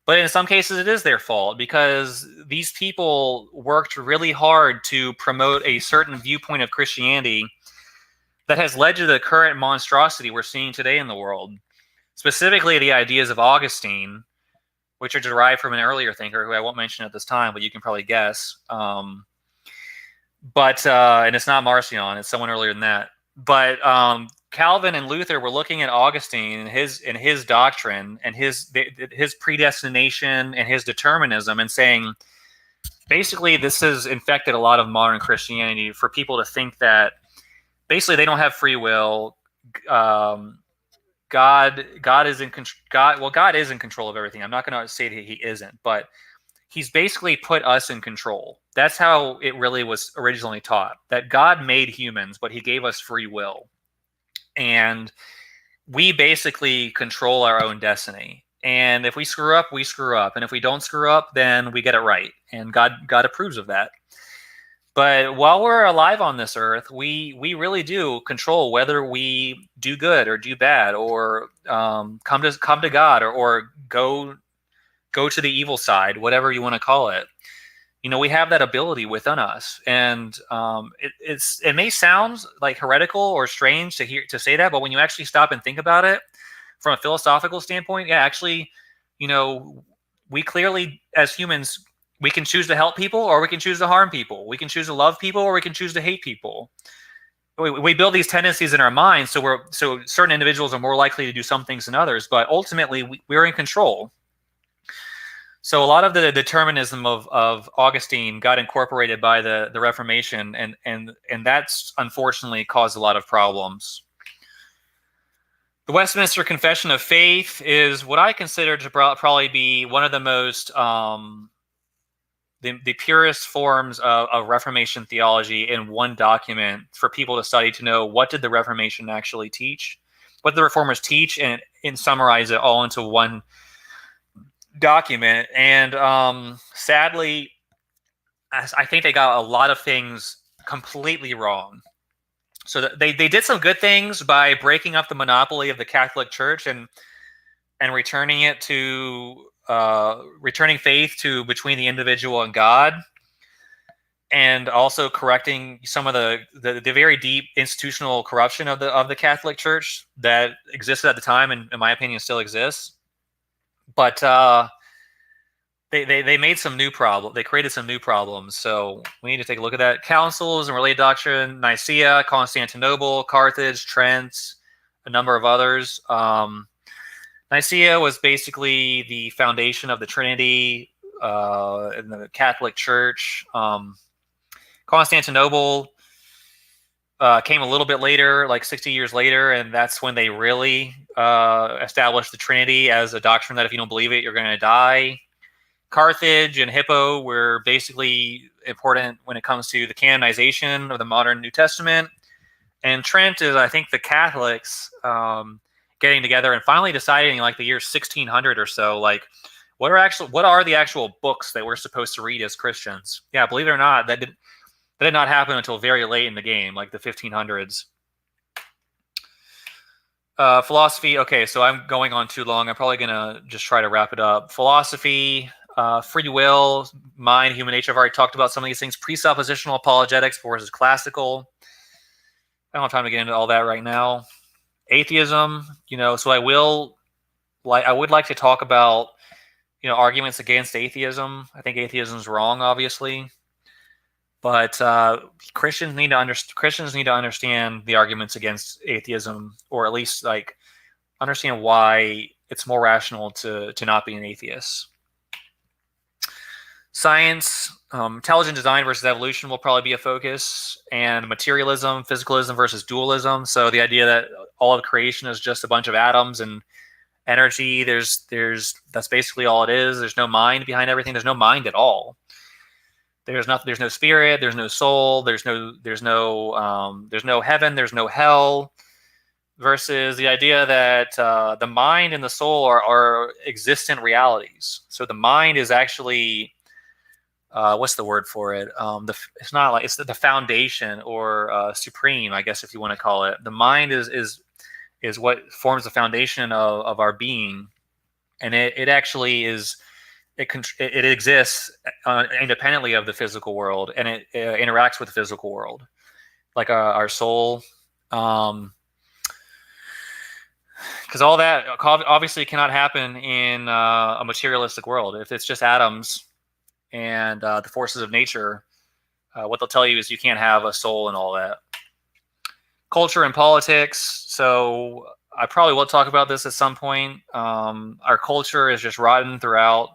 but in some cases it is their fault, because these people worked really hard to promote a certain viewpoint of Christianity that has led to the current monstrosity we're seeing today in the world. Specifically, the ideas of Augustine, which are derived from an earlier thinker who I won't mention at this time, but you can probably guess. And it's not Marcion, it's someone earlier than that. But Calvin and Luther were looking at Augustine and his doctrine and his predestination and his determinism, and saying, basically, this has infected a lot of modern Christianity for people to think that basically they don't have free will. God is in control. God is in control of everything. I'm not going to say that he isn't, but he's basically put us in control. That's how it really was originally taught, that God made humans, but he gave us free will. And we basically control our own destiny. And if we screw up, we screw up. And if we don't screw up, then we get it right. And God approves of that. But while we're alive on this earth, we really do control whether we do good or do bad, or come to God, or go to the evil side, whatever you want to call it. We have that ability within us, and it may sound like heretical or strange to say that, but when you actually stop and think about it from a philosophical standpoint, yeah, actually, we clearly, as humans, we can choose to help people, or we can choose to harm people. We can choose to love people, or we can choose to hate people. We build these tendencies in our minds, so certain individuals are more likely to do some things than others, but ultimately we're in control. So a lot of the determinism of Augustine got incorporated by the Reformation, and that's unfortunately caused a lot of problems. The Westminster Confession of Faith is what I consider to probably be one of the most the purest forms of Reformation theology in one document for people to study, to know what did the Reformation actually teach, what did the Reformers teach, and summarize it all into one document. And sadly, I think they got a lot of things completely wrong. So they did some good things by breaking up the monopoly of the Catholic Church and returning it to returning faith to between the individual and God, and also correcting some of the very deep institutional corruption of the Catholic Church that existed at the time, and in my opinion still exists. But they made some new problems. They created some new problems. So we need to take a look at that. Councils and related doctrine: Nicaea, Constantinople, Carthage, Trent, a number of others. Nicaea was basically the foundation of the Trinity in the Catholic Church. Constantinople came a little bit later, like 60 years later, and that's when they really established the Trinity as a doctrine that if you don't believe it, you're going to die. Carthage and Hippo were basically important when it comes to the canonization of the modern New Testament. And Trent is, I think, the Catholics getting together and finally deciding, like the year 1600 or so, like what are the actual books that we're supposed to read as Christians? Yeah, believe it or not, that did not happen until very late in the game, like the 1500s. Philosophy. Okay, so I'm going on too long. I'm probably gonna just try to wrap it up. Philosophy. Free will, mind, human nature. I've already talked about some of these things. Presuppositional apologetics versus classical. I don't have time to get into all that right now. Atheism, so I would like to talk about, arguments against atheism. I think atheism is wrong, obviously, but Christians need to understand the arguments against atheism, or at least like understand why it's more rational to not be an atheist. Science, intelligent design versus evolution will probably be a focus, and materialism, physicalism versus dualism. So the idea that all of creation is just a bunch of atoms and energy. That's basically all it is. There's no mind behind everything. There's no mind at all. There's nothing. There's no spirit. There's no soul. There's no heaven. There's no hell. Versus the idea that the mind and the soul are existent realities. So the mind is actually what's the word for it? It's not like it's the foundation or supreme, I guess, if you want to call it. The mind is what forms the foundation of our being, and it actually is. It exists independently of the physical world, and it interacts with the physical world, like our soul. Because all that obviously cannot happen in a materialistic world. If it's just atoms and the forces of nature, what they'll tell you is you can't have a soul and all that. Culture and politics. So I probably will talk about this at some point. Our culture is just rotten throughout.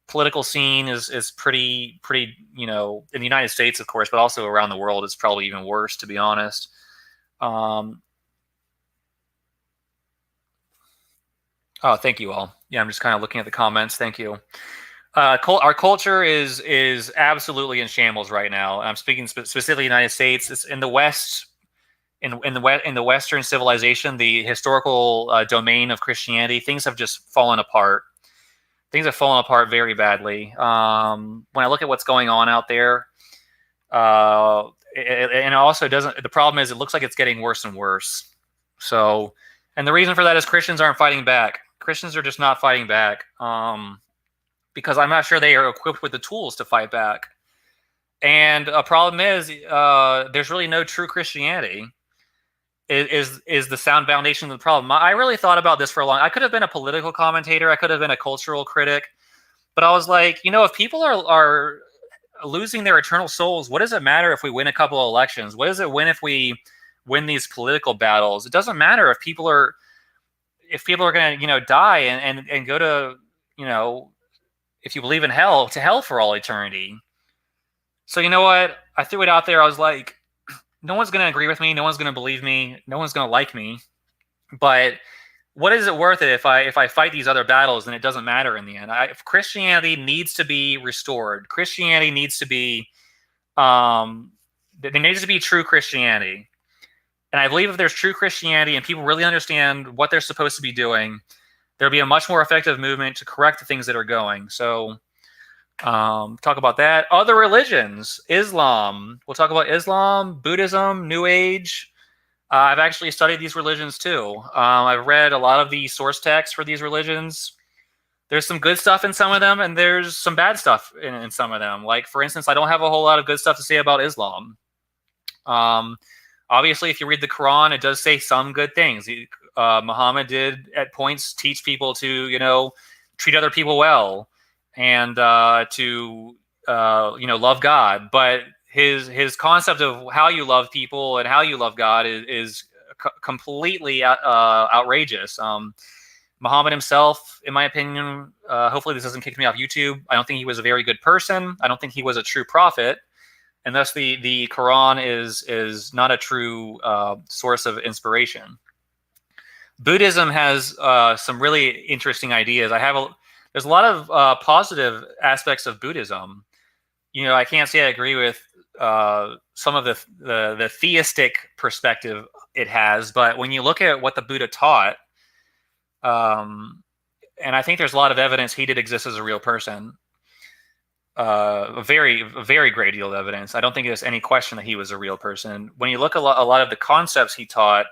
Political scene is pretty, in the United States, of course, but also around the world, it's probably even worse, to be honest. Oh, thank you all. Yeah, I'm just kind of looking at the comments. Thank you. Our culture is absolutely in shambles right now. I'm speaking specifically United States. It's in the West, in the Western civilization, the historical domain of Christianity. Things have just fallen apart. Things have fallen apart very badly. When I look at what's going on out there, and it also doesn't. The problem is, it looks like it's getting worse and worse. So, and the reason for that is Christians aren't fighting back. Christians are just not fighting back. Because I'm not sure they are equipped with the tools to fight back. And a problem is there's really no true Christianity is the sound foundation of the problem. I really thought about this for a long time. I could have been a political commentator. I could have been a cultural critic. But I was like, if people are losing their eternal souls, what does it matter if we win a couple of elections? What does it win if we win these political battles? It doesn't matter if people are going to, die and go to, if you believe in hell, to hell for all eternity. So you know what? I threw it out there. I was like, no one's going to agree with me. No one's going to believe me. No one's going to like me. But what is it worth it if I fight these other battles and it doesn't matter in the end? If Christianity needs to be restored. Christianity needs to be there needs to be true Christianity. And I believe if there's true Christianity and people really understand what they're supposed to be doing, there'll be a much more effective movement to correct the things that are going. So talk about that. Other religions, Islam. We'll talk about Islam, Buddhism, New Age. I've actually studied these religions too. I've read a lot of the source texts for these religions. There's some good stuff in some of them, and there's some bad stuff in some of them. Like, for instance, I don't have a whole lot of good stuff to say about Islam. Obviously, if you read the Quran, it does say some good things. Muhammad did at points teach people to, treat other people well and to love God. But his concept of how you love people and how you love God is completely outrageous. Muhammad himself, in my opinion, hopefully this doesn't kick me off YouTube, I don't think he was a very good person. I don't think he was a true prophet. And thus the Quran is not a true source of inspiration. Buddhism has some really interesting ideas. There's a lot of positive aspects of Buddhism. I can't say I agree with some of the theistic perspective it has, but when you look at what the Buddha taught, and I think there's a lot of evidence he did exist as a real person. A very great deal of evidence. I don't think there's any question that he was a real person. When you look at a lot of the concepts he taught,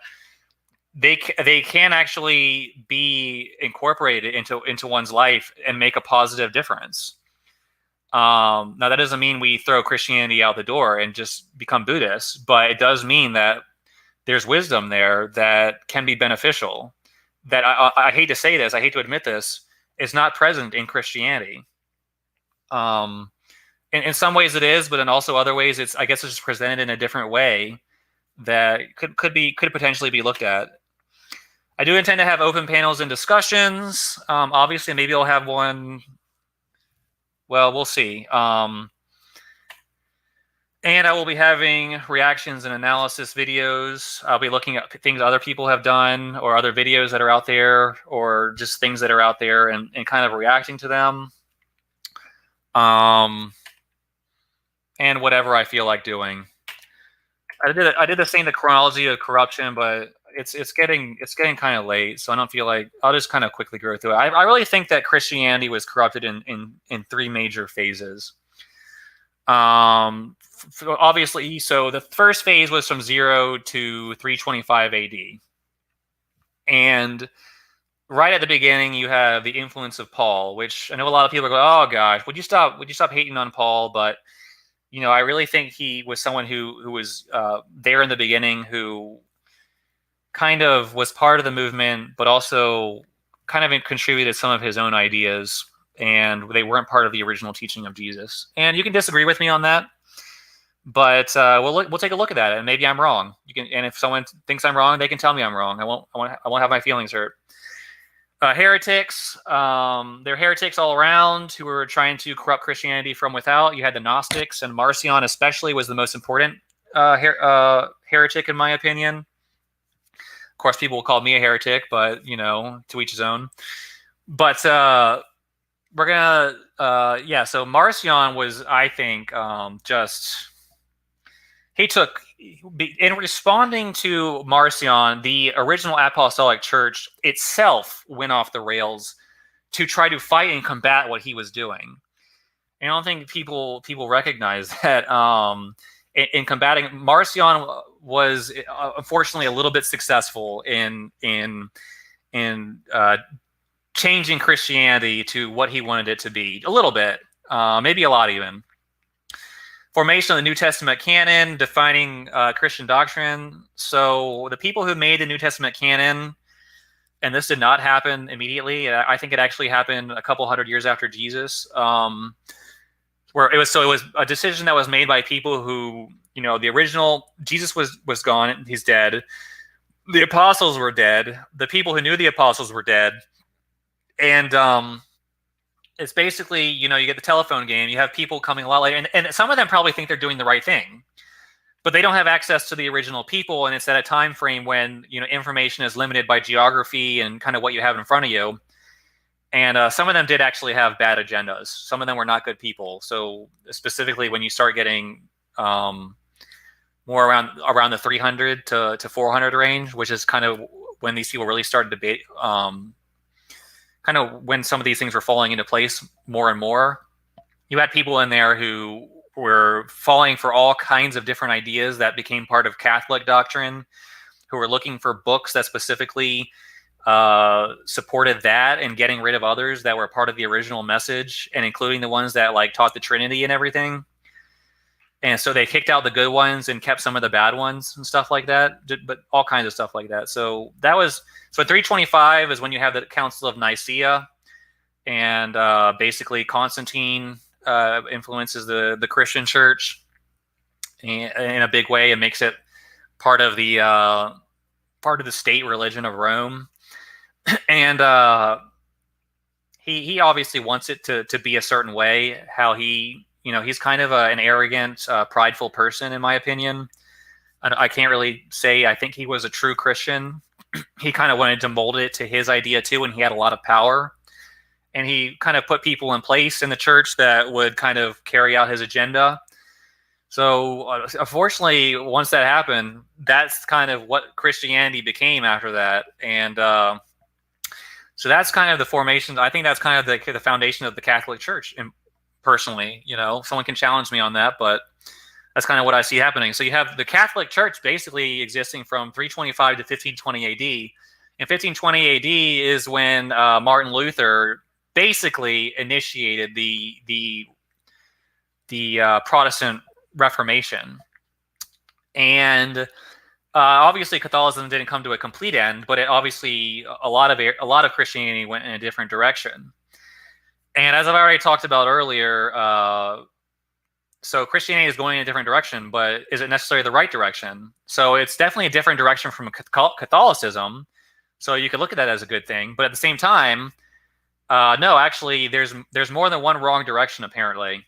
they can actually be incorporated into one's life and make a positive difference. Now, that doesn't mean we throw Christianity out the door and just become Buddhists, but it does mean that there's wisdom there that can be beneficial. That I hate to say this, I hate to admit this, is not present in Christianity. In some ways it is, but in also other ways it's just presented in a different way that could potentially be looked at. I do intend to have open panels and discussions. Obviously, maybe I'll have one. Well, we'll see. And I will be having reactions and analysis videos. I'll be looking at things other people have done or other videos that are out there or just things that are out there and kind of reacting to them. And whatever I feel like doing. I did the same, the chronology of corruption, but it's getting kind of late, so I don't feel like I'll just kind of quickly go through it. I really think that Christianity was corrupted in three major phases. Obviously, so the first phase was from 0 to 325 AD, and right at the beginning you have the influence of Paul, which I know a lot of people go, "Oh gosh, would you stop hating on Paul?" But I really think he was someone who was there in the beginning, who kind of was part of the movement, but also kind of contributed some of his own ideas, and they weren't part of the original teaching of Jesus. And you can disagree with me on that, but we'll take a look at that, and maybe I'm wrong. And if someone thinks I'm wrong, they can tell me I'm wrong. I won't have my feelings hurt. Heretics, they're heretics all around who were trying to corrupt Christianity from without. You had the Gnostics, and Marcion especially was the most important heretic in my opinion. Of course, people will call me a heretic, but to each his own. But we're gonna, so Marcion was, I think, in responding to Marcion, the original Apostolic Church itself went off the rails to try to fight and combat what he was doing. And I don't think people recognize that in combating, Marcion was unfortunately a little bit successful in changing Christianity to what he wanted it to be. A little bit, maybe a lot even. Formation of the New Testament canon, defining Christian doctrine. So the people who made the New Testament canon, and this did not happen immediately. I think it actually happened a couple hundred years after Jesus. Where it was a decision that was made by people who, the original Jesus was gone, he's dead. The apostles were dead. The people who knew the apostles were dead. And it's basically, you get the telephone game. You have people coming a lot later, and some of them probably think they're doing the right thing. but they don't have access to the original people, and it's at a time frame when information is limited by geography and kind of what you have in front of you. And some of them did actually have bad agendas. Some of them were not good people. So specifically, when you start getting more around the 300 to 400 range, which is kind of when these people really started to kind of when some of these things were falling into place more and more. You had people in there who were falling for all kinds of different ideas that became part of Catholic doctrine, who were looking for books that specifically supported that and getting rid of others that were part of the original message, and including the ones that like taught the Trinity and everything. And so they kicked out the good ones and kept some of the bad ones and stuff like that, but all kinds of stuff like that. So 325 is when you have the Council of Nicaea, and basically Constantine influences the Christian church in a big way and makes it part of the state religion of Rome. And he obviously wants it to be a certain way. How he's kind of an arrogant, prideful person, in my opinion. I can't really say I think he was a true Christian. He kind of wanted to mold it to his idea too, and he had a lot of power. And he kind of put people in place in the church that would kind of carry out his agenda. So unfortunately, once that happened, that's kind of what Christianity became after that. And so that's kind of the formation. I think that's kind of the foundation of the Catholic Church. And personally, someone can challenge me on that, but that's kind of what I see happening. So you have the Catholic Church basically existing from 325 to 1520 AD. In 1520 AD is when Martin Luther basically initiated the Protestant Reformation. And obviously Catholicism didn't come to a complete end, but a lot of Christianity went in a different direction. And as I've already talked about earlier, so Christianity is going in a different direction, but is it necessarily the right direction? So it's definitely a different direction from Catholicism. So you could look at that as a good thing, but at the same time, no, actually, there's more than one wrong direction apparently,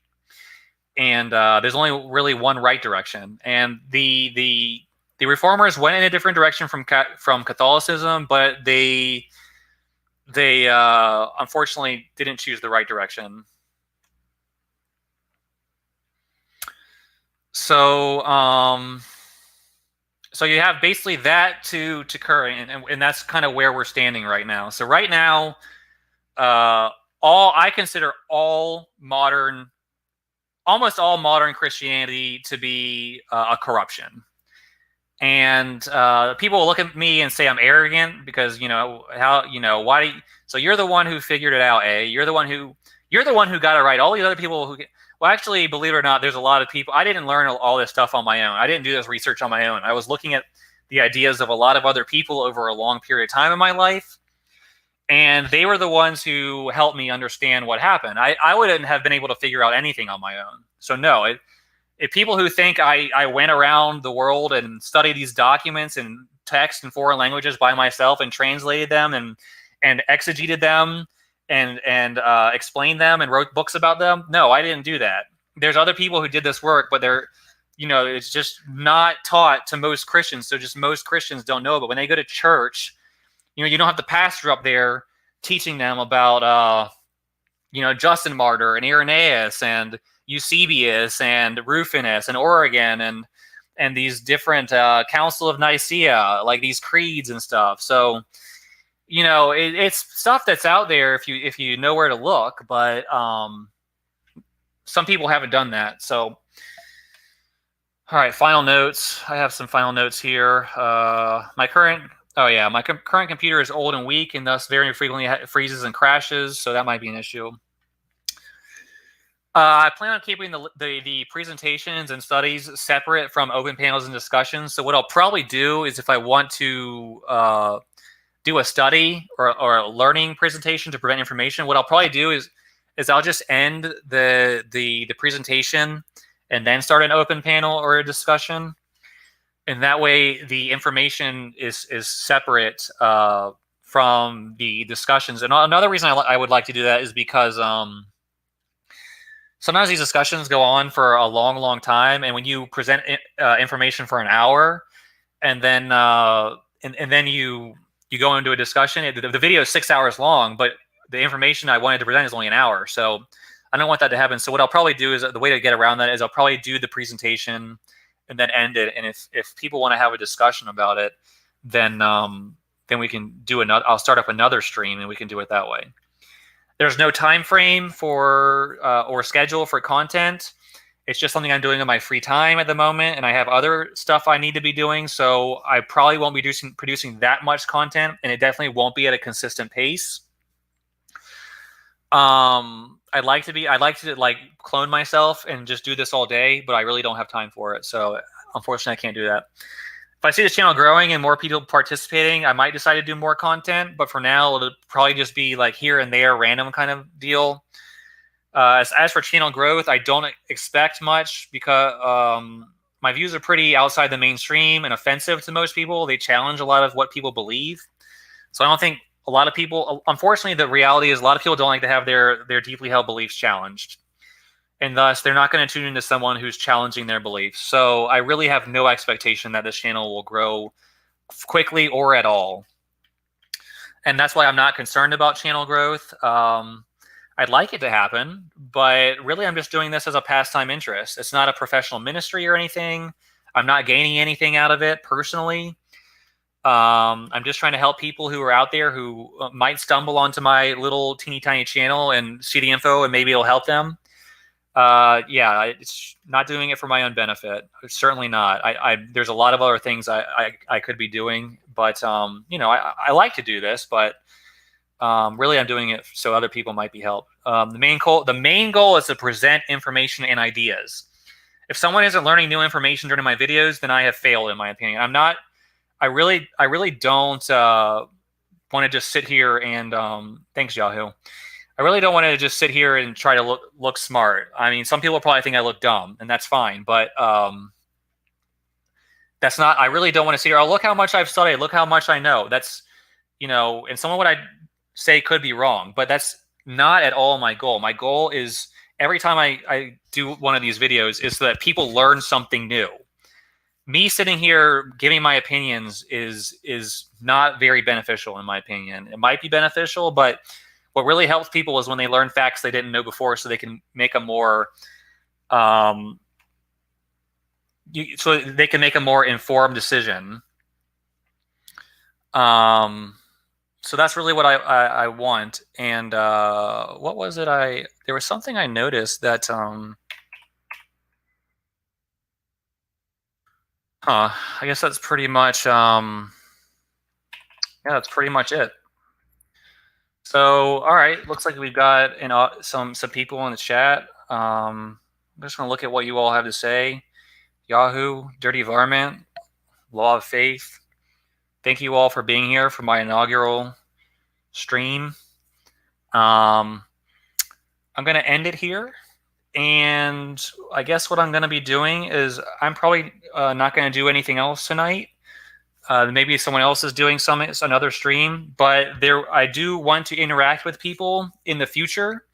and there's only really one right direction. And the Reformers went in a different direction from Catholicism, but they unfortunately didn't choose the right direction. So so you have basically that to current, and that's kind of where we're standing right now. So right now, I consider almost all modern Christianity to be a corruption. And people will look at me and say I'm arrogant because why? So you're the one who figured it out, You're the one who got it right. All these other people well, actually, believe it or not, there's a lot of people. I didn't learn all this stuff on my own. I didn't do this research on my own. I was looking at the ideas of a lot of other people over a long period of time in my life, and they were the ones who helped me understand what happened. I wouldn't have been able to figure out anything on my own. So no, if people who think I went around the world and studied these documents and text in foreign languages by myself and translated them and exegeted them and explained them and wrote books about them, no, I didn't do that. There's other people who did this work, but it's just not taught to most Christians. So just most Christians don't know. But when they go to church, you don't have the pastor up there teaching them about Justin Martyr and Irenaeus and Eusebius and Rufinus and Origen and these different Council of Nicaea, like these creeds and stuff. So it's stuff that's out there if you know where to look, but some people haven't done that. So all right, final notes. I have some final notes here. My current computer is old and weak, and thus very frequently freezes and crashes, so that might be an issue. I plan on keeping the presentations and studies separate from open panels and discussions. So what I'll probably do is if I want to do a study or a learning presentation to prevent information, what I'll probably do is I'll just end the presentation and then start an open panel or a discussion. And that way the information is separate from the discussions. And another reason I would like to do that is because sometimes these discussions go on for a long, long time, and when you present information for an hour, and then and then you go into a discussion, the video is 6 hours long, but the information I wanted to present is only an hour, so I don't want that to happen. So what I'll probably do is the way to get around that is I'll probably do the presentation and then end it. And if people want to have a discussion about it, then we can do another. I'll start up another stream and we can do it that way. There's no time frame for or schedule for content. It's just something I'm doing in my free time at the moment, and I have other stuff I need to be doing. So I probably won't be producing that much content, and it definitely won't be at a consistent pace. I'd like to like clone myself and just do this all day, but I really don't have time for it. So unfortunately, I can't do that. If I see this channel growing and more people participating, I might decide to do more content. But for now, it'll probably just be like here and there, random kind of deal. As for channel growth, I don't expect much because my views are pretty outside the mainstream and offensive to most people. They challenge a lot of what people believe. So I don't think a lot of people, unfortunately, the reality is a lot of people don't like to have their deeply held beliefs challenged. And thus, they're not going to tune into someone who's challenging their beliefs. So I really have no expectation that this channel will grow quickly or at all. And that's why I'm not concerned about channel growth. I'd like it to happen, but really I'm just doing this as a pastime interest. It's not a professional ministry or anything. I'm not gaining anything out of it personally. I'm just trying to help people who are out there who might stumble onto my little teeny tiny channel and see the info and maybe it'll help them. Yeah, it's not doing it for my own benefit. It's certainly not. There's a lot of other things I could be doing, but you know, I like to do this, but really I'm doing it so other people might be helped. The main goal is to present information and ideas. If someone isn't learning new information during my videos, then I have failed, in my opinion. I really don't want to just sit here and thanks, Yahoo. I really don't want to just sit here and try to look smart. I mean, some people probably think I look dumb, and that's fine. But that's not. I really don't want to sit here. Oh, look how much I've studied. Look how much I know. That's, you know, and some of what I say could be wrong, but that's not at all my goal. My goal is every time I do one of these videos is so that people learn something new. Me sitting here giving my opinions is not very beneficial, in my opinion. It might be beneficial, but what really helps people is when they learn facts they didn't know before, so they can make a more so they can make a more informed decision. So that's really what I want. And what was it? There was something I noticed that I guess that's pretty much yeah, that's pretty much it. So, all right, looks like we've got some people in the chat. I'm just gonna look at what you all have to say. Yahoo, Dirty Varmint, Law of Faith. Thank you all for being here for my inaugural stream. I'm gonna end it here, and I guess what I'm gonna be doing is I'm probably not gonna do anything else tonight. Maybe someone else is doing another stream, but I do want to interact with people in the future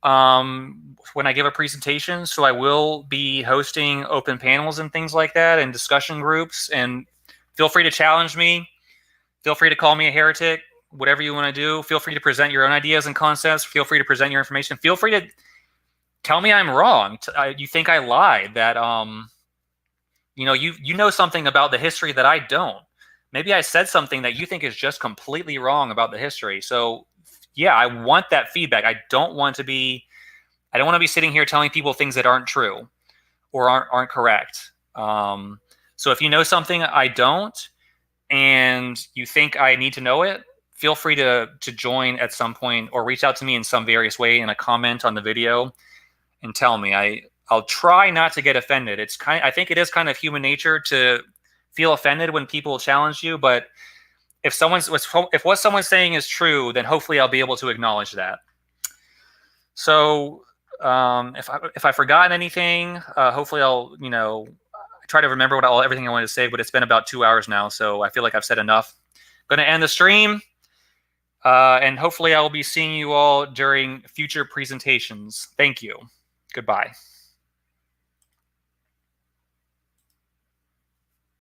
when I give a presentation. So I will be hosting open panels and things like that and discussion groups. And feel free to challenge me. Feel free to call me a heretic, whatever you want to do. Feel free to present your own ideas and concepts. Feel free to present your information. Feel free to tell me I'm wrong. You think I lied, that you know, you know something about the history that I don't. Maybe I said something that you think is just completely wrong about the history. So yeah, I want that feedback. I don't want to be sitting here telling people things that aren't true or aren't correct. So if you know something I don't and you think I need to know it, feel free to join at some point or reach out to me in some various way in a comment on the video and tell me. I'll try not to get offended. I think it is kind of human nature to feel offended when people challenge you, but if what someone's saying is true, then hopefully I'll be able to acknowledge that. So if I've forgotten anything, hopefully I'll try to remember everything I wanted to say. But it's been about 2 hours now, so I feel like I've said enough. I'm going to end the stream, and hopefully I will be seeing you all during future presentations. Thank you. Goodbye.